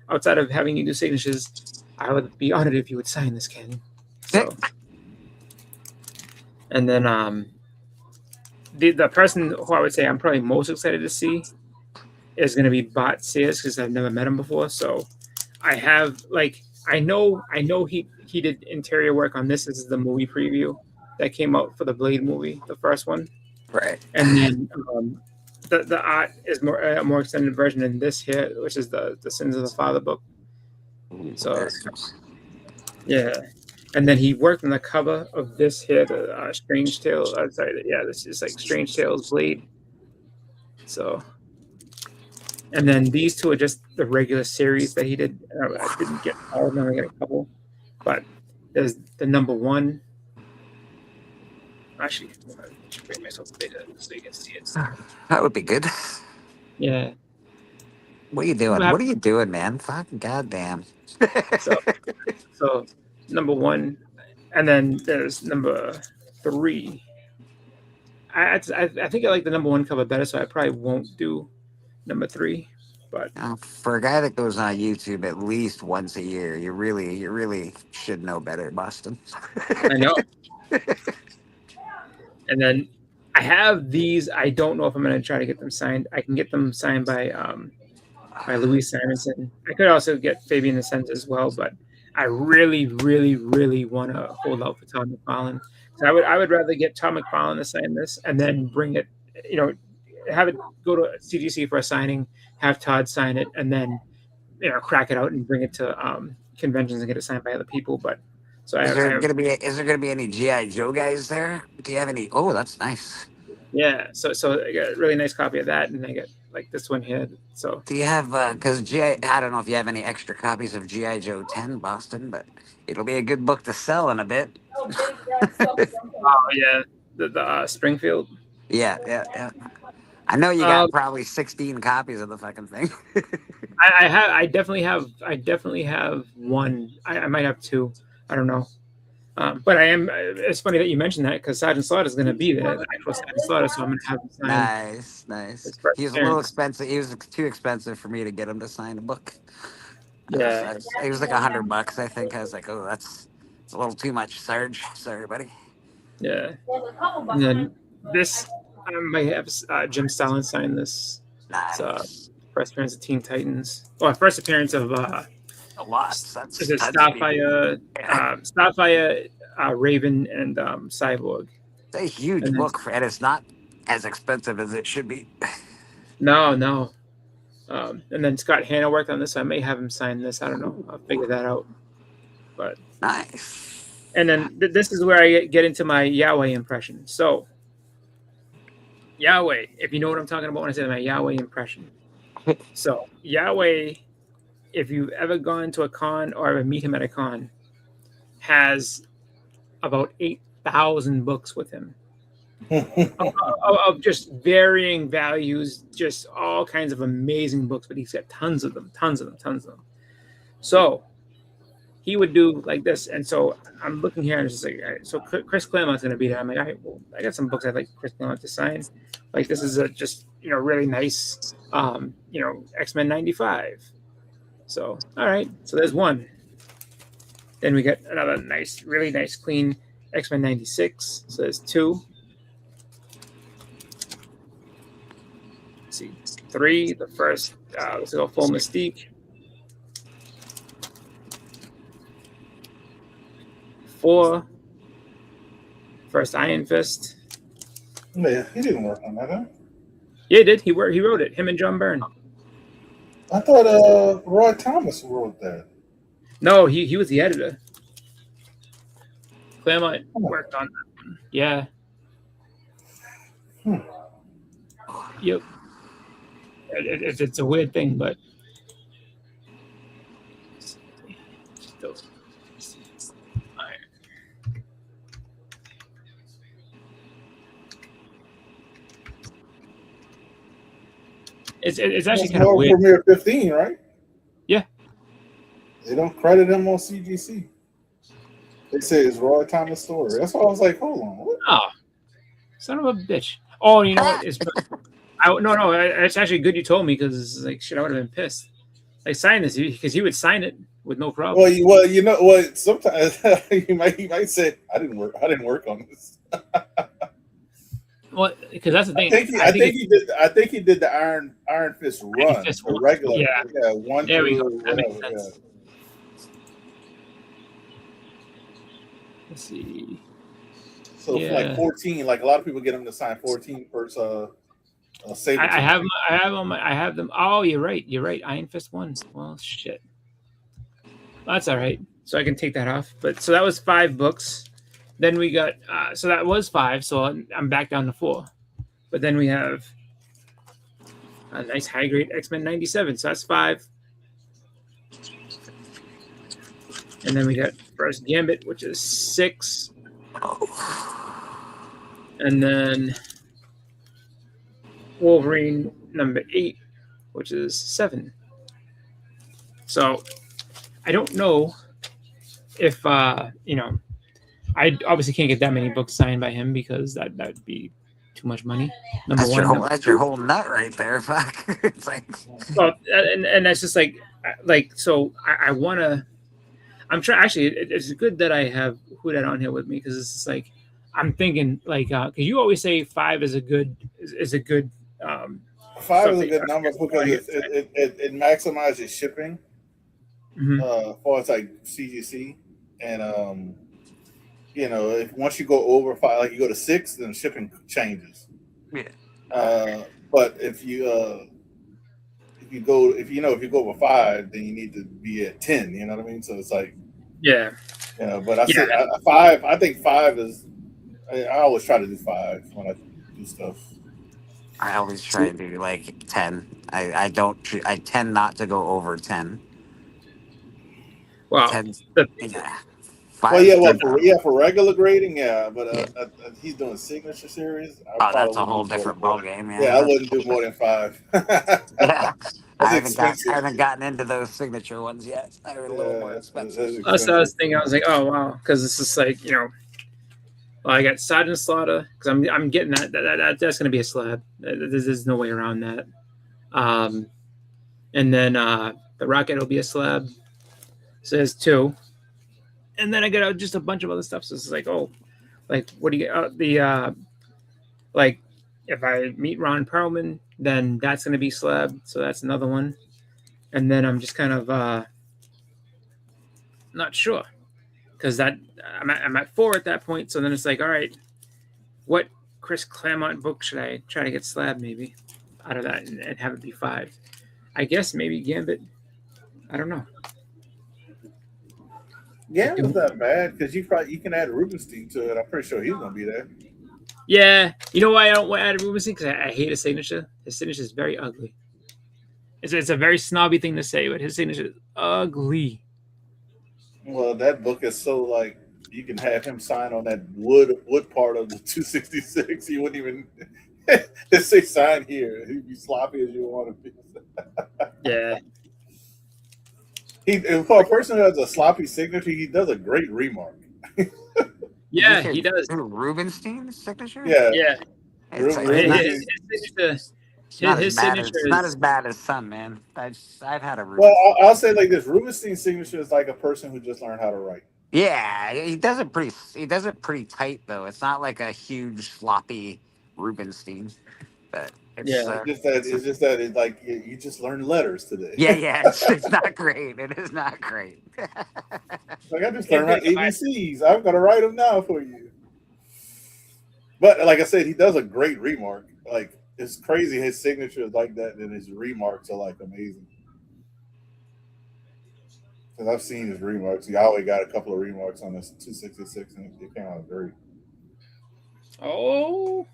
Outside of having you do signatures, I would be honored if you would sign this, Ken. So, and then the person who I would say I'm probably most excited to see is going to be Bot Sears because I've never met him before. So I have I know he did interior work on this. This is the movie preview that came out for the Blade movie, the first one. Right. And then the art is a more extended version than this here, which is the Sins of the Father book. So yeah. And then he worked on the cover of this here, the Strange Tales. I'm sorry, this is like Strange Tales Blade. So, and then these two are just the regular series that he did. I didn't get all of them, I got a couple. But there's the number one. Actually, I should bring myself bigger so you can see it. That would be good. Yeah. What are you doing? What are you doing, man? Fucking goddamn. So number one, and then there's number three. I think I like the number one cover better, so I probably won't do number three. But for a guy that goes on YouTube at least once a year, you really should know better, Boston. I know. And then I have these. I don't know if I'm going to try to get them signed. I can get them signed by Louise Simonson. I could also get Fabian Ascent as well, but I really, really, really want to hold out for Todd McFarlane. So I would rather get Todd McFarlane to sign this and then bring it, have it go to CGC for a signing, have Todd sign it, and then crack it out and bring it to conventions and get it signed by other people. But so is there gonna be any GI Joe guys there? Do you have any? Oh, that's nice. Yeah, so I got a really nice copy of that, and I got like this one here. So do you have? Because I don't know if you have any extra copies of GI Joe 10 Boston, but it'll be a good book to sell in a bit. Oh yeah, the Springfield. Yeah. I know you got probably 16 copies of the fucking thing. I definitely have one. I might have two. I don't know. But I am. It's funny that you mentioned that because Sergeant Slaughter is going to be there, the actual Sergeant Slaughter. So I'm going to have him sign. Nice. He's a little expensive. He was too expensive for me to get him to sign a book. Yeah, it was like $100, I think. I was like, oh, it's a little too much, Sarge. Sorry, buddy. Yeah. And then this, I might have Jim Stalin sign this. Nice. First appearance of Teen Titans. Oh, first appearance of A lot. is it Starfire, Raven, and Cyborg. It's a huge And then, book, and it's not as expensive as it should be. no. And then Scott Hanna worked on this. So I may have him sign this. I don't know. I'll figure that out. But Nice. and then this is where I get into my Yahweh impression. So Yahweh, if you know what I'm talking about when I say my Yahweh impression. So Yahweh, if you've ever gone to a con or ever meet him at a con, has about 8,000 books with him. of just varying values, just all kinds of amazing books, but he's got tons of them. So he would do like this, and so I'm looking here, and it's just like, all right, so Chris Claremont's going to be there. I'm like, all right, well, I got some books I'd like Chris Claremont to sign. Like this is just really nice, X-Men 95. So all right, so there's one. Then we got another nice, really nice, clean X-Men 96. So there's two. Let's see, three. The first, let's go full Mystique. 4. First Iron Fist. Yeah, he didn't work on that, huh? Yeah, he did. He wrote it. Him and John Byrne. I thought Roy Thomas wrote that. No, he was the editor. Claremont worked on that one. Yeah. Yep. It's a weird thing, but it's actually kind of weird. Premiere 15, right? Yeah. They don't credit him on CGC. They say it's Roy Thomas' story. That's why I was like, hold on. What? Oh, son of a bitch. Oh, you know what? No. It's actually good you told me, because like shit, I would have been pissed. Like sign this, because he would sign it with no problem. Well, sometimes he might say, I didn't work on this. Well, because that's the thing. I think he did the Iron Fist run, the regular. Yeah, one. There we two, go. That makes whatever, sense. Let's see. So for like 14, like a lot of people get him to sign 14 first. Saber. I have them. Oh, you're right. Iron Fist 1. Well, shit. That's all right. So I can take that off. But so that was 5 books. Then we got so that was 5. So I'm back down to 4. But then we have a nice high grade X-Men 97. So that's 5. And then we got first Gambit, which is 6. And then Wolverine number 8, which is 7. So I don't know if I obviously can't get that many books signed by him, because that would be too much money. That's your whole nut right there. Fuck. It's like, well, and that's just like so I want to. I'm trying. Actually, it's good that I have Whodad on here with me, because it's just like I'm thinking like because you always say 5 is a good 5 is a good number because it maximizes shipping for it's like CGC, and if once you go over 5, like you go to 6, then shipping changes. Yeah. But if you go over 5, then you need to be at 10. You know what I mean? So it's like but I said 5. I think 5 is. I always try to do 5 when I do stuff. I always try to do like 10. I tend not to go over 10. Wow. 10, for regular grading, but he's doing signature series. That's a whole different ballgame. Yeah, I wouldn't do more than 5. Yeah. I haven't gotten into those signature ones yet. They're a little more expensive. That's what I was thinking. I was like, oh wow, because it's just like well, I got Sergeant Slaughter, because I'm getting that's going to be a slab. There's no way around that. And then the Rocket will be a slab. So there's 2. And then I got just a bunch of other stuff. So it's like, oh, like what do you get? Like if I meet Ron Perlman, then that's going to be slabbed. So that's another one. And then I'm just kind of not sure because that I'm at 4 at that point. So then it's like, all right, what Chris Claremont book should I try to get slabbed maybe out of that and have it be 5? I guess maybe Gambit. I don't know. Yeah, it was not bad because you can add Rubenstein to it. I'm pretty sure he's gonna be there. Yeah, you know why I don't want to add Rubenstein? Because I hate his signature. His signature is very ugly. It's a very snobby thing to say, but his signature is ugly. Well, that book is so like you can have him sign on that wood part of the 266. He wouldn't even just say sign here. He'd be sloppy as you want to be. Yeah. For a person who has a sloppy signature, he does a great remark. Yeah, he does. Rubenstein's signature? Yeah. It's, Rubenstein. His signature it's not as bad as some, man. I've had a Rubenstein. Well, I'll say like this: Rubenstein's signature is like a person who just learned how to write. Yeah, he does it pretty tight though. It's not like a huge floppy Rubenstein, but It's just that it's like you just learned letters today. yeah, it's not great. It is not great. Like I just learned my ABCs. I'm gonna write them now for you. But like I said, he does a great remark. Like it's crazy. His signature is like that, and his remarks are like amazing. Because I've seen his remarks. He always got a couple of remarks on this 266, and it came out great. Oh,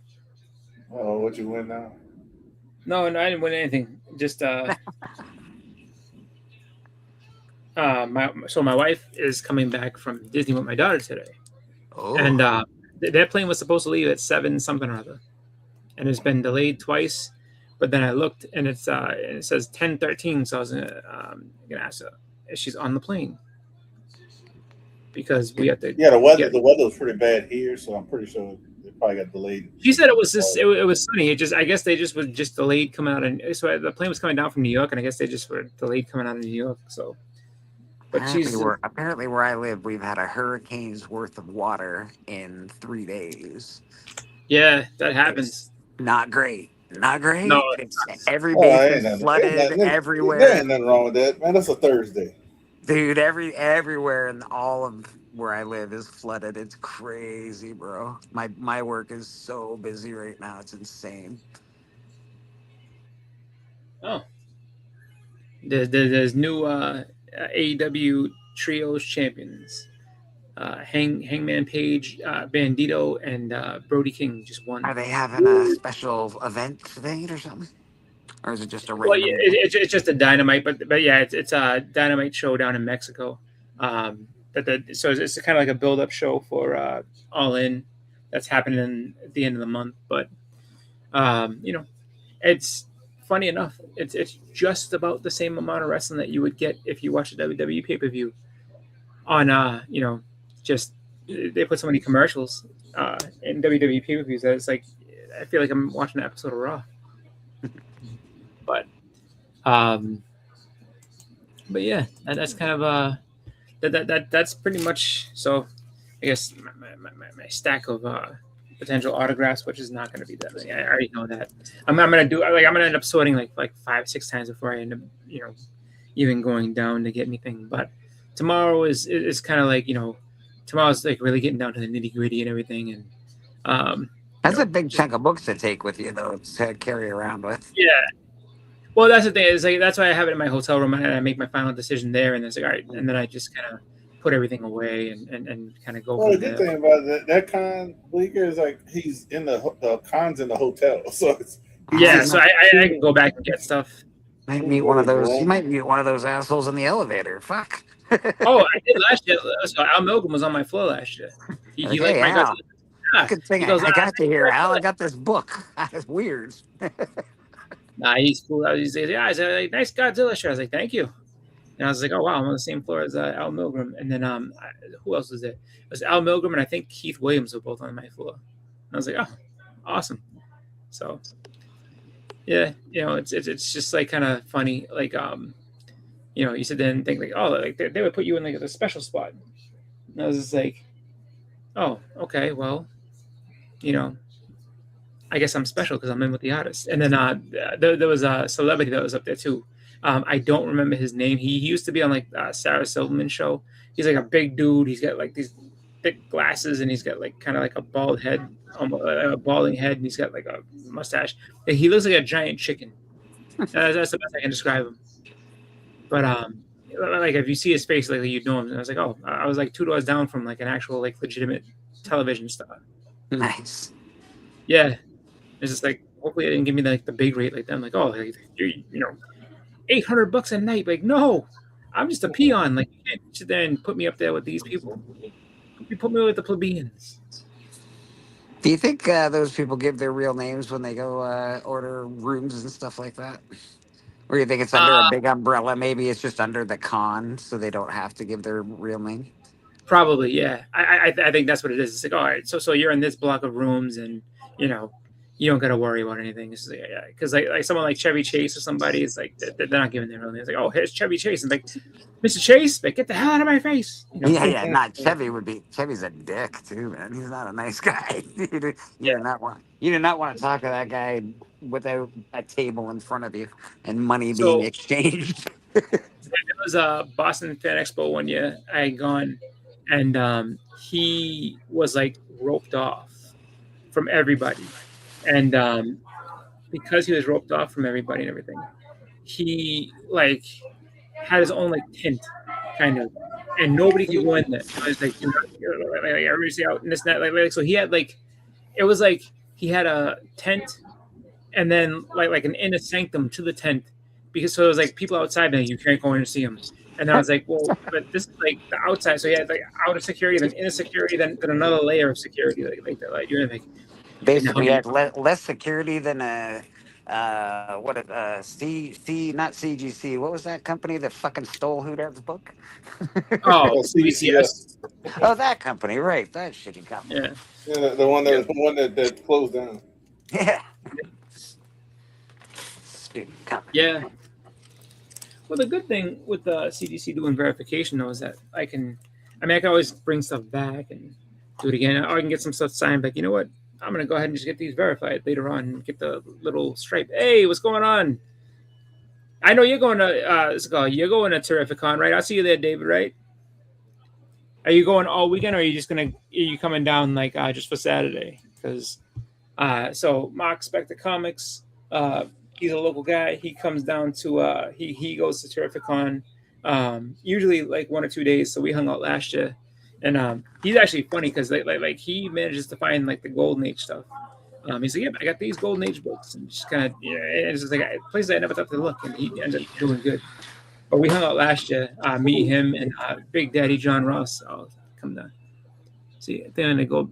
what you win now? No, I didn't win anything. Just my wife is coming back from Disney with my daughter today, and that plane was supposed to leave at 7 something or other, and it's been delayed twice. But then I looked, and it says 10:13. So I was gonna ask her if she's on the plane because we have to. Yeah, the weather was pretty bad here, so I'm pretty sure it probably got delayed. She said it was it was sunny. I guess they just was just delayed coming out, and so the plane was coming down from New York, and I guess they just were delayed coming out of New York. So, but apparently where I live, we've had a hurricane's worth of water in 3 days. Yeah, that happens. It's not great. Not great. No, every base is flooded everywhere. There ain't nothing wrong with that, man. That's a Thursday. Dude, everywhere in all of where I live is flooded. It's crazy, bro. My work is so busy right now. It's insane. Oh. There's new AEW Trios champions. Hangman Page, Bandito, and Brody King just won. Are they having a special event tonight or something? Or is it just a random? Well, yeah, it's just a Dynamite, but yeah, it's a Dynamite show down in Mexico. So it's kind of like a build-up show for All In that's happening at the end of the month. But it's funny enough, it's just about the same amount of wrestling that you would get if you watch a WWE pay-per-view on just they put so many commercials in WWE pay-per-views that it's like I feel like I'm watching an episode of Raw. But yeah, that's kind of that's pretty much. So I guess my stack of potential autographs, which is not going to be that many. I already know that. I'm gonna end up sorting like 5-6 times before I end up even going down to get anything. But tomorrow is kind of like tomorrow's like really getting down to the nitty gritty and everything. And that's a big chunk of books to take with you though to carry around with. Yeah. Well, that's the thing. Is like that's why I have it in my hotel room, and I make my final decision there. And it's like, all right, and then I just kind of put everything away and kind of go. Well, the good thing about that con Bleeker is like he's in the con's in the hotel, so it's so I can go back and get stuff. Might meet one of those. You might meet one of those assholes in the elevator. Fuck. Oh, I did last year. So Al Milgram was on my floor last year. He hey, like Al. Good thing I got to hear, Al. I got this book. That's weird. Nah, he's cool. He's like, like, nice Godzilla shirt. I was like, thank you. And I was like, oh wow, I'm on the same floor as Al Milgram. And then who else was there? It was Al Milgram and I think Keith Williams were both on my floor. And I was like, oh, awesome. So yeah, it's just like kind of funny. Like you sit there and think like, oh, like they would put you in like a special spot. And I was just like, oh, okay, well, I guess I'm special because I'm in with the artist. And then there was a celebrity that was up there too. I don't remember his name. He used to be on like Sarah Silverman show. He's like a big dude. He's got like these thick glasses and he's got like kind of like a bald head, a balding head, and he's got like a mustache. And he looks like a giant chicken. That's the best I can describe him. But like if you see his face, like you'd know him. And I was like, oh, I was like 2 doors down from like an actual like legitimate television star. Nice. Yeah, it's just like hopefully they didn't give me like the big rate like them. Like, oh, like, you know, $800 a night. Like, no, I'm just a peon. Like, you can't sit there and put me up there with these people. You put me with the plebeians. Do you think those people give their real names when they go order rooms and stuff like that? Or do you think it's under a big umbrella? Maybe it's just under the con, so they don't have to give their real name. Probably, yeah. I think that's what it is. It's like, all right, so you're in this block of rooms, and you know, you don't got to worry about anything. It's like, yeah, because like someone like Chevy Chase or somebody is like they're not giving their real name. It's like, oh, here's Chevy Chase, and like, Mr. Chase, like, get the hell out of my face. You know? Yeah. Not Chevy would be. Chevy's a dick too, man. He's not a nice guy. You do not want to talk to that guy without a table in front of you and money being exchanged. There was a Boston Fan Expo one year. I had gone, and he was like roped off from everybody, and because he was roped off from everybody and everything, he like had his own like tent, kind of, and nobody could go in there. I was like, like everybody's out in this net, like so he had like, it was like he had a tent, and then like an inner sanctum to the tent. Because so it was like people outside that you can't go in and see them, and I was like, well, but this is like the outside, so you had like outer security, then inner security, then another layer of security, like that. Like you're like basically you had less security than a not CGC. What was that company that fucking stole Hooted's book? Oh, CBCS. Oh, that company, right? That shitty company. Yeah, the one that closed down. Yeah. Yeah. Well, the good thing with the CDC doing verification though is that I can always bring stuff back and do it again. Or I can get some stuff signed back. You know what? I'm gonna go ahead and just get these verified later on and get the little stripe. Hey, what's going on? I know you're going to you're going to Terrificon, right? I'll see you there, David, right? Are you going all weekend or are you coming down like just for Saturday? Because so Mark Spector Comics, he's a local guy. He comes down to he goes to Terrificon usually like 1 or 2 days. So we hung out last year, and he's actually funny because like he manages to find like the Golden Age stuff. He's like, yeah, I got these Golden Age books, and just kind of it's just like places I never thought to look, and he ended up doing good. But we hung out last year. Me, him, and Big Daddy John Ross. I'll come down. See, then they go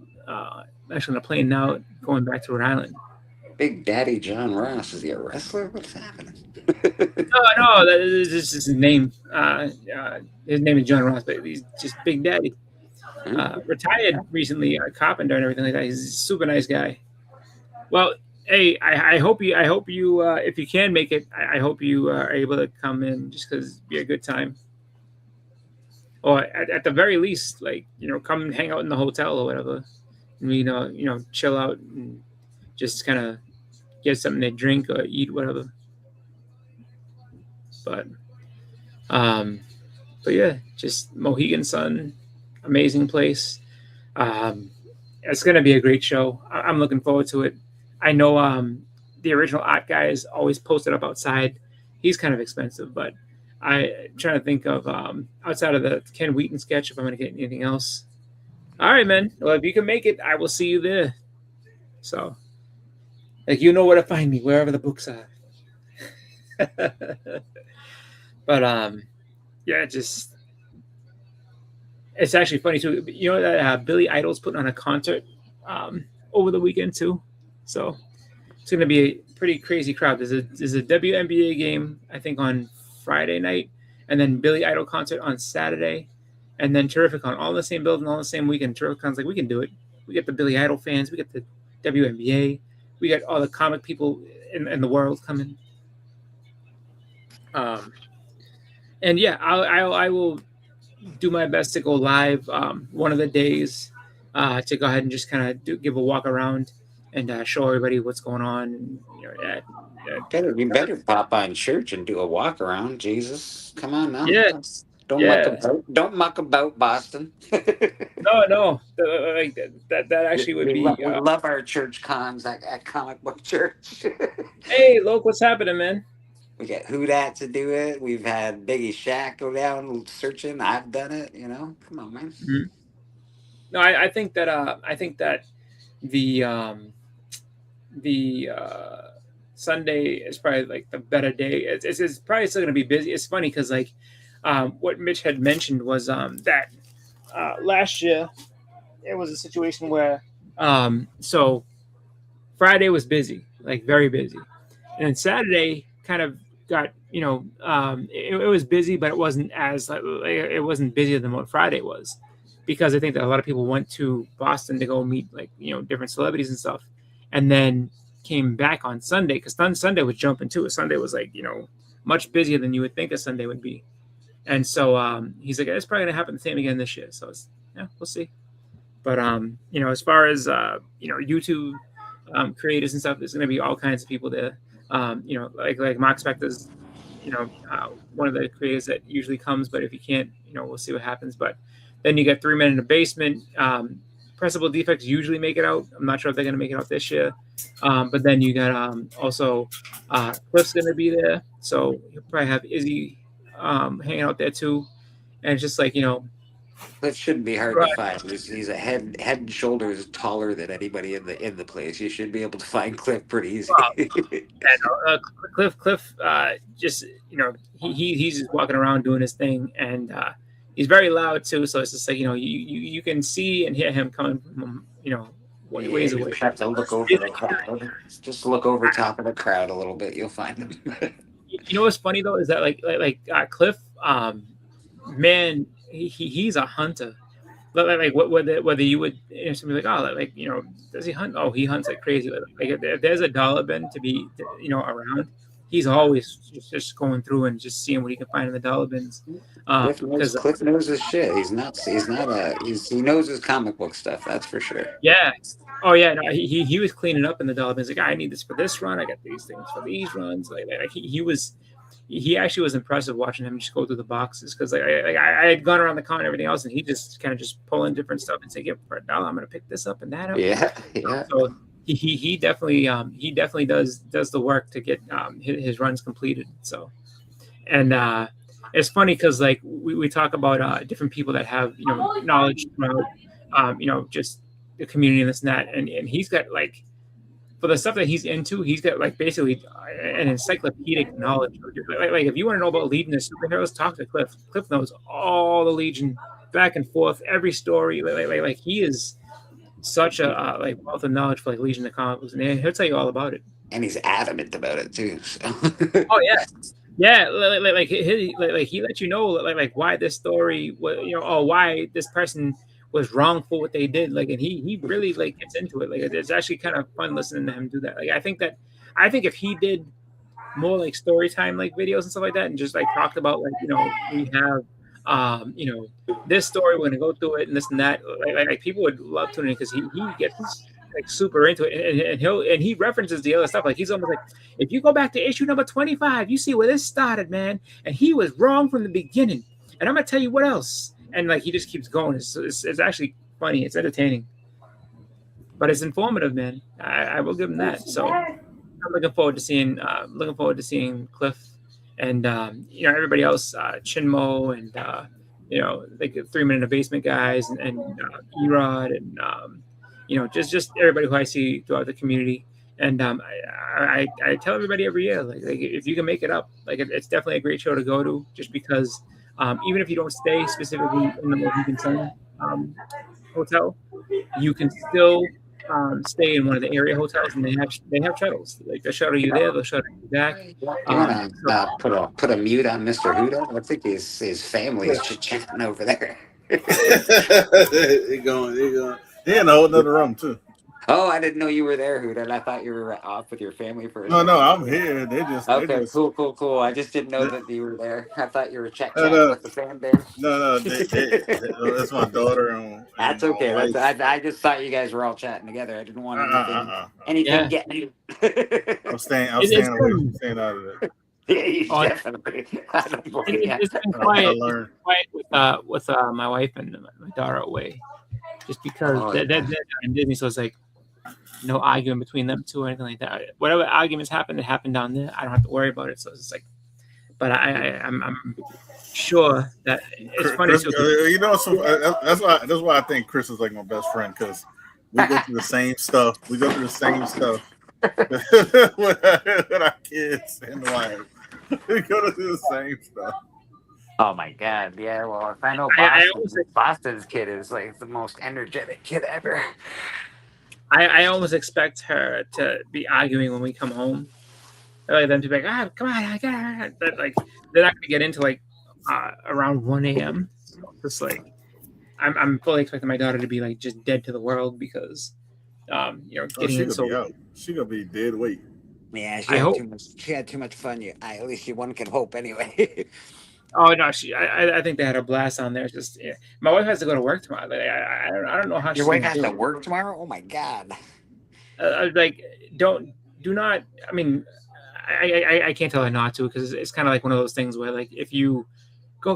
actually on a plane now, going back to Rhode Island. Big Daddy John Ross, is he a wrestler? What's happening? No, that is just his name. His name is John Ross, but he's just Big Daddy. Retired recently, a carpenter and everything like that. He's a super nice guy. Well, hey, I hope you, if you can make it, I hope you are able to come in just because it'd be a good time. Or at the very least, like, come and hang out in the hotel or whatever. And chill out and just kind of get something to drink or eat, whatever. But yeah, just Mohegan Sun, amazing place. It's gonna be a great show. I'm looking forward to it. I know the original art guy is always posted up outside. He's kind of expensive, but I'm trying to think of outside of the Ken Wheaton sketch if I'm gonna get anything else. All right, man. Well, if you can make it, I will see you there. So, like, you know where to find me, wherever the books are. But yeah, it's actually funny too. You know that Billy Idol's putting on a concert over the weekend too, so it's going to be a pretty crazy crowd. There's a WNBA game I think on Friday night, and then Billy Idol concert on Saturday, and then Terrificon, all in the same building, all in the same weekend. Terrificon's like, we can do it. We get the Billy Idol fans, we get the WNBA, we got all the comic people in the world coming. And yeah, I will do my best to go live one of the days to go ahead and just kind of give a walk around. and show everybody what's going on. And, You better pop on church and do a walk around. Jesus, come on now. yeah, Don't muck yeah. about. Don't muck about, Boston. No. Like that actually would be. We love our church cons at Comic Book Church. Hey, look, what's happening, man? We got Hoodat to do it. We've had Biggie Shack go down searching. I've done it. Come on, man. Mm-hmm. No, I think that the Sunday is probably like the better day. It's probably still going to be busy. It's funny because like what Mitch had mentioned was that last year it was a situation where so Friday was busy, like very busy, and then Saturday kind of got it was busy, but it wasn't as it wasn't busier than what Friday was, because I think that a lot of people went to Boston to go meet different celebrities and stuff, and then came back on Sunday because Sunday was jumping too. Sunday was like much busier than you would think a Sunday would be, and so he's like, it's probably gonna happen the same again this year. So we'll see. But as far as YouTube creators and stuff, there's gonna be all kinds of people there. Like Mark Spector's, one of the creators that usually comes, but if he can't, we'll see what happens. But then you get 3 Men in the Basement. Pressable Defects usually make it out. I'm not sure if they're going to make it out this year. But then you got also Cliff's going to be there. So you'll probably have Izzy hanging out there too. And it's just like, Cliff shouldn't be hard to find. He's a head and shoulders taller than anybody in the place. You should be able to find Cliff pretty easy. Cliff, just he's just walking around doing his thing, and he's very loud too. So it's just like you can see and hear him coming from ways away. You have to look over the crowd. Just look over top of the crowd a little bit. You'll find him. What's funny though is that like Cliff, man. He's a hunter. Like whether you would somebody like does he hunt? Oh, he hunts like crazy. Like if there's a dollar bin to be around, he's always just going through and just seeing what he can find in the dollar bins. Cliff knows his shit. He knows his comic book stuff. That's for sure. Yeah. Oh yeah. No, he was cleaning up in the dollar bins. Like, I need this for this run. I got these things for these runs. Like he actually was impressive watching him just go through the boxes, because I had gone around the con and everything else, and he just kind of just pulling different stuff and saying, for $1, I'm gonna pick this up and that up. Yeah. So he definitely does the work to get his runs completed. So, and it's funny because like we talk about different people that have knowledge about just the community and this and that, and he's got like, for the stuff that he's into, he's got like basically an encyclopedic knowledge. Like if you want to know about Legion of superheroes, talk to Cliff. Cliff knows all the Legion back and forth, every story. Like he is such a wealth of knowledge for like Legion of comic books, and he'll tell you all about it. And he's adamant about it too. So. Oh yeah. Like he let you know like why this story was, or why this person was wrong for what they did, and he really like gets into it. Like it's actually kind of fun listening to him do that. Like I think if he did more like story time like videos and stuff like that, and just like talked about like we have this story, we're gonna go through it and this and that, like people would love tuning in, because he gets like super into it, and he references the other stuff. Like he's almost like, if you go back to issue number 25, you see where this started, man, and he was wrong from the beginning, and I'm gonna tell you what else. And like he just keeps going. It's actually funny. It's entertaining, but it's informative, man. I will give him that. So I'm looking forward to seeing Cliff and everybody else, Chinmo and like the 3 Men in the Basement guys and Erod and just everybody who I see throughout the community. And I tell everybody every year, like if you can make it up, like it's definitely a great show to go to, just because. Even if you don't stay specifically in the Mohegan Sun hotel, you can still stay in one of the area hotels, and they have shuttles. Like they'll shuttle you there, they'll shuttle you back. You want to put a mute on Mr. Huda? I think his family is chatting over there. They're going. They're in a whole nother room too. Oh, I didn't know you were there, Hoot. And I thought you were off with your family for a No, second. I'm here. They Okay, just, cool. I just didn't know they, that you were there. I thought you were chatting no, with the fam there. no, that's my daughter and That's my okay. That's wife. I just thought you guys were all chatting together. I didn't want anything Yeah, getting. I'm it's staying away from been staying out of it. Yeah, you oh, definitely. I don't blame you. it's been I quiet. It's learned. been quiet with my wife and my daughter away, just because Oh, they're in Disney, so it's like no arguing between them two or anything like that. Whatever arguments happen, it happened down there. I don't have to worry about it. So it's like, but I'm sure that it's funny Chris, too. 'Cause that's why I think Chris is like my best friend because we go through the same stuff. We go through the same stuff with our kids and wife. We go through the same stuff. oh my God. Yeah. Well, if I know I almost Boston's kid is like the most energetic kid ever. I almost expect her to be arguing when we come home. Like them to be like, come on, I got it. But like they're not gonna get into like around 1 a.m. So just like I'm fully expecting my daughter to be like just dead to the world because getting She in gonna be so out. She gonna be dead weight. Yeah, I hope. She had too much fun. At least one can hope anyway. Oh no, I think they had a blast on there. It's just my wife has to go to work tomorrow. Like, I don't know how Your she's wife gonna has do to it. work tomorrow. Oh my God. Like do not. I mean, I can't tell her not to because it's kind of like one of those things where like if you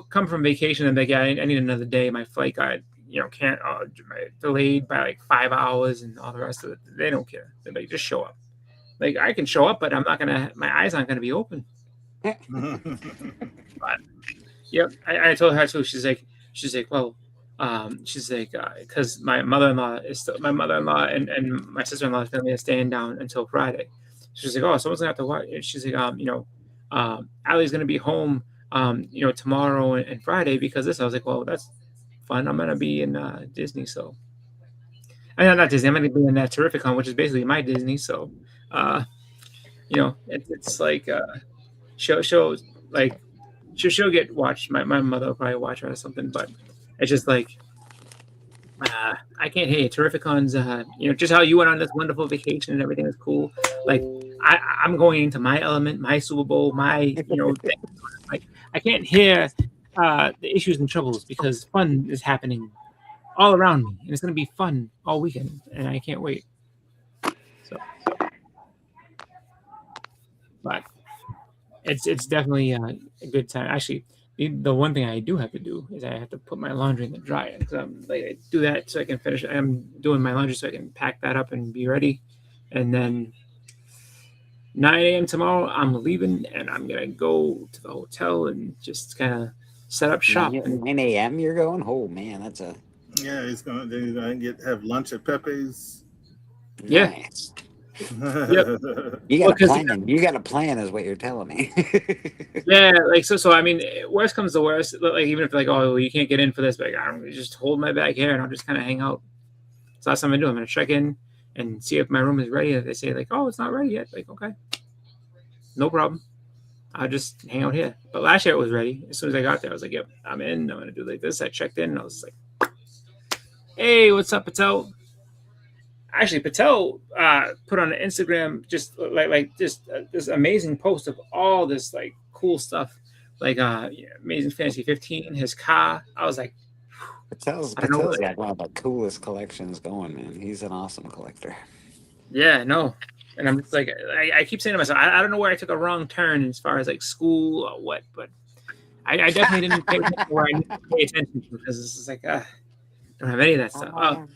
come from vacation and like yeah, I need another day. My flight got can't delayed by like 5 hours and all the rest of it. They don't care. They're like just show up. Like I can show up, but I'm not gonna. My eyes aren't gonna be open. But yep, I told her too. She's like, well, she's like, because my mother-in-law and my sister-in-law's family is staying down until Friday. She's like, oh, someone's gonna have to watch. She's like, Allie's gonna be home, tomorrow and Friday because this. I was like, well, that's fun. I'm gonna be in Disney, so I mean, not Disney. I'm gonna be in that Terrificon, which is basically my Disney. So, uh, it's like she'll like she'll get watched. My mother will probably watch her or something, but it's just like I can't hear you. Terrificon's just how you went on this wonderful vacation and everything is cool. Like I'm going into my element, my Super Bowl, my thing. Like I can't hear the issues and troubles because fun is happening all around me, and it's gonna be fun all weekend, and I can't wait. So, but it's definitely a good time. Actually, the one thing I do have to do is I have to put my laundry in the dryer because I'm like I do that so I can finish. I'm doing my laundry so I can pack that up and be ready, and then 9 a.m. tomorrow I'm leaving and I'm gonna go to the hotel and just kind of set up shop. 9 a.m. You're going? Oh man, that's a Yeah, he's gonna have lunch at Pepe's. Yeah. nice. Yep. You Well, got a 'cause- plan. You got a plan, is what you're telling me. Yeah, like so. I mean, worst comes to worst. Like even if like, oh, well, you can't get in for this, but like, I'm just hold my bag here and I'll just kind of hang out. So that's what I'm gonna do. I'm gonna check in and see if my room is ready. If they say like, oh, it's not ready yet, like okay, no problem. I'll just hang out here. But last year it was ready. As soon as I got there, I was like, yep, I'm in. I'm gonna do like this. I checked in and I was like, hey, what's up, Patel? Actually, Patel put on Instagram just like just this amazing post of all this like cool stuff, like Amazing Fantasy 15, his car. I was like, Patel's I don't know. got one of the coolest collections going, man. He's an awesome collector. Yeah, no. And I'm just like, I keep saying to myself, I don't know where I took a wrong turn as far as like school or what, but I definitely didn't pay attention where I need to pay attention to because it's just like, I don't have any of that stuff.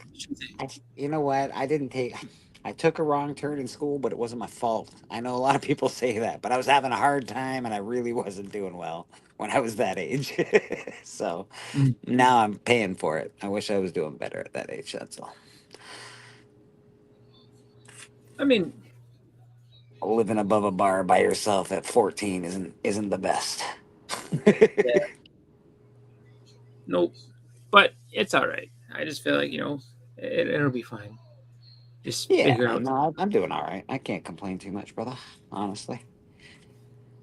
You know what? I took a wrong turn in school, but it wasn't my fault. I know a lot of people say that, but I was having a hard time and I really wasn't doing well when I was that age. So now I'm paying for it. I wish I was doing better at that age. That's all. I mean, Living above a bar by yourself at 14 isn't the best. yeah. Nope. But it's all right. I just feel like, it'll be fine. Just figure out. No, I'm doing all right. I can't complain too much, brother. Honestly,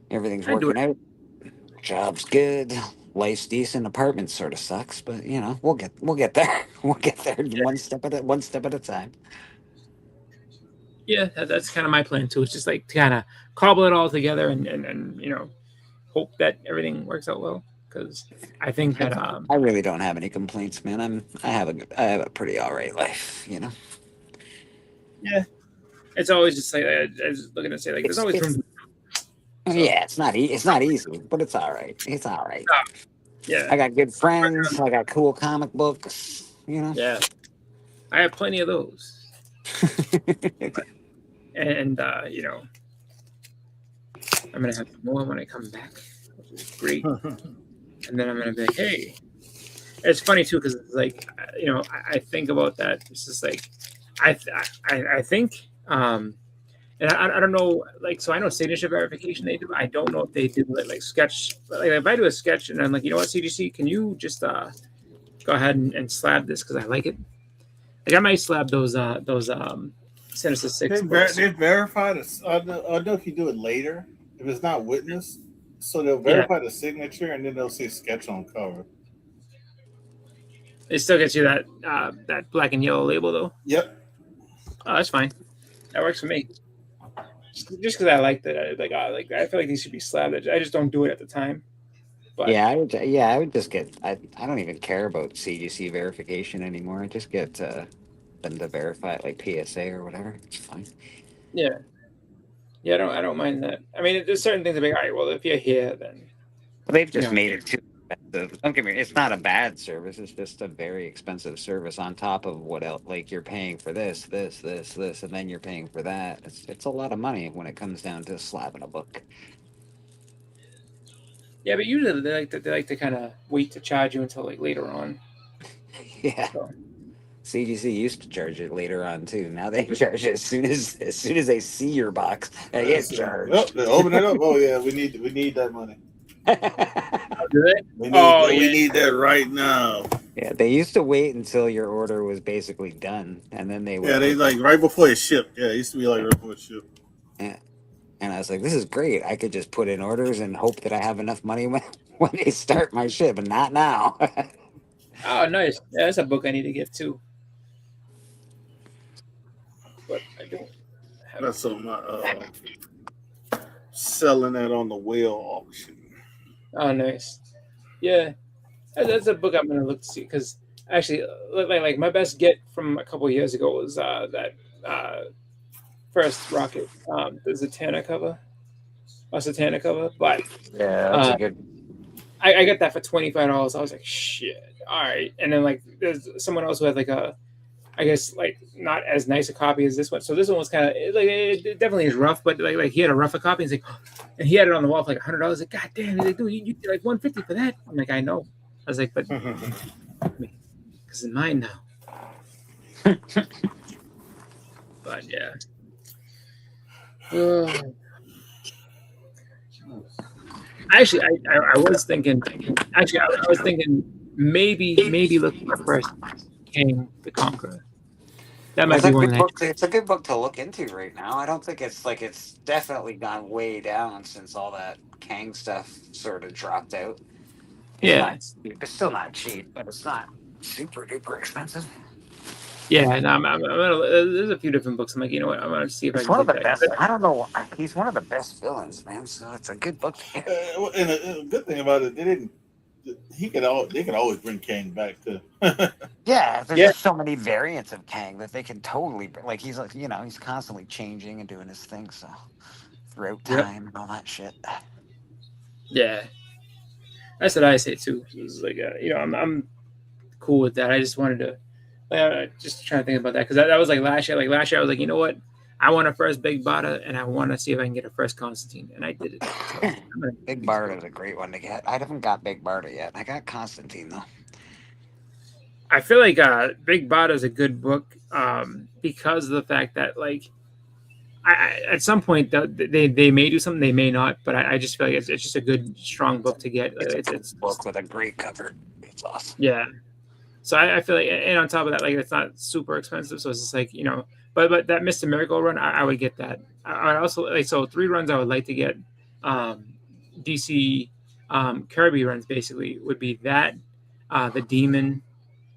everything's I do working out. Job's good. Life's decent. Apartment sort of sucks, but we'll get there. We'll get there one step at a time. Yeah, that's kind of my plan too. It's just like to kind of cobble it all together and hope that everything works out well. Because I think that I really don't have any complaints, man. I have a pretty all right life, you know. yeah, it's always just like I was looking to say like there's always It's room. So yeah, it's not easy, but it's all right. It's all right. yeah, I got good friends. I got cool comic books, you know. yeah, I have plenty of those, and I'm gonna have more when I come back, which is great. And then I'm gonna be like, hey, it's funny too because it's like I think about that. It's just like I think and I don't know like so I know signature verification they do. I don't know if they do like sketch. Like if I do a sketch and I'm like, you know what, CGC, can you just go ahead and slab this because I like it. Like I might slab those Sinister Six books. They verify this. I know if you do it later, if it's not witnessed, so they'll Yeah, verify the signature and then they'll say sketch on cover. it still gets you that black and yellow label though. Yep. Oh, that's fine. That works for me. Just because I like that, I feel like these should be slabbed. I just don't do it at the time. But Yeah, I would just get. I don't even care about CGC verification anymore. I just get them to verify it like PSA or whatever. It's fine. yeah, yeah, I don't mind that. I mean, there's certain things that be all right. Well, if you're here, then But they've you just know, made it too expensive. Don't get me. It's not a bad service. It's just a very expensive service on top of what else. Like you're paying for this, and then you're paying for that. It's a lot of money when it comes down to slapping a book. yeah. But usually they like to kind of wait to charge you until like later on. Yeah. So CGC used to charge it later on too. Now they charge it as soon as they see your box. They get Well, charged. they open it up. Oh yeah, we need that money. do they? We need Oh we yeah, need that right now. Yeah, they used to wait until your order was basically done, and then they Yeah, would. they like right before it shipped. Yeah, it used to be like right before it shipped. Yeah. And I was like, "This is great. I could just put in orders and hope that I have enough money when when they start my ship, and not now." oh nice. Yeah, that's a book I need to get too, but I don't have it. That's on my selling that on the whale auction. Oh nice. Yeah, that's a book I'm gonna look to see because actually, like my best get from a couple of years ago was that uh, first Rocket, the Zatanna cover, Satana cover. But Yeah, that's a uh, good. I got that for $25. I was like, shit, all right. And then like there's someone else who had like I guess like not as nice a copy as this one. So this one was kind of like it definitely is rough, but like he had a rougher copy. He's like, and he had it on the wall for like $100. Like, God damn, he's like, dude, you did like 150 for that. I'm like, I know. I was like, but because it's mine now. But yeah. Actually, I was thinking. Actually, I was thinking maybe looking for first King the Conqueror. That might It's be a one good that. book. It's a good book to look into right now. I don't think it's like it's definitely gone way down since all that Kang stuff sort of dropped out. It's Yeah, not. It's still not cheap, but it's not super duper expensive. yeah. And I'm gonna, there's a few different books. I'm like, you know what? I'm gonna see if I It's can one of get the that. best. I don't know. He's one of the best villains, man. So it's a good book to get. And a good thing about it, they didn't. They could always bring Kane back too. Yeah, there's Yeah, just so many variants of Kang that they can totally like. He's like he's constantly changing and doing his thing. So throughout yep, time and all that shit. yeah. That's what I say too. It's like, I'm cool with that. I just wanted to, just trying to think about that because that was like last year. Like last year, I was like, you know what? I want a first Big Bada, and I want to see if I can get a first Constantine, and I did it. So, Big Barda is a great one to get. I haven't got Big Barda yet. I got Constantine though. I feel like Big Bada is a good book because of the fact that like at some point they may do something, they may not, but I just feel like it's just a good strong book to get. It's A book with a great cover. It's awesome. yeah. So I feel like, and on top of that, like it's not super expensive, so it's just like but that Mr. Miracle run, I would get that. I also like so 3 runs I would like to get. DC Kirby runs basically would be that, the Demon,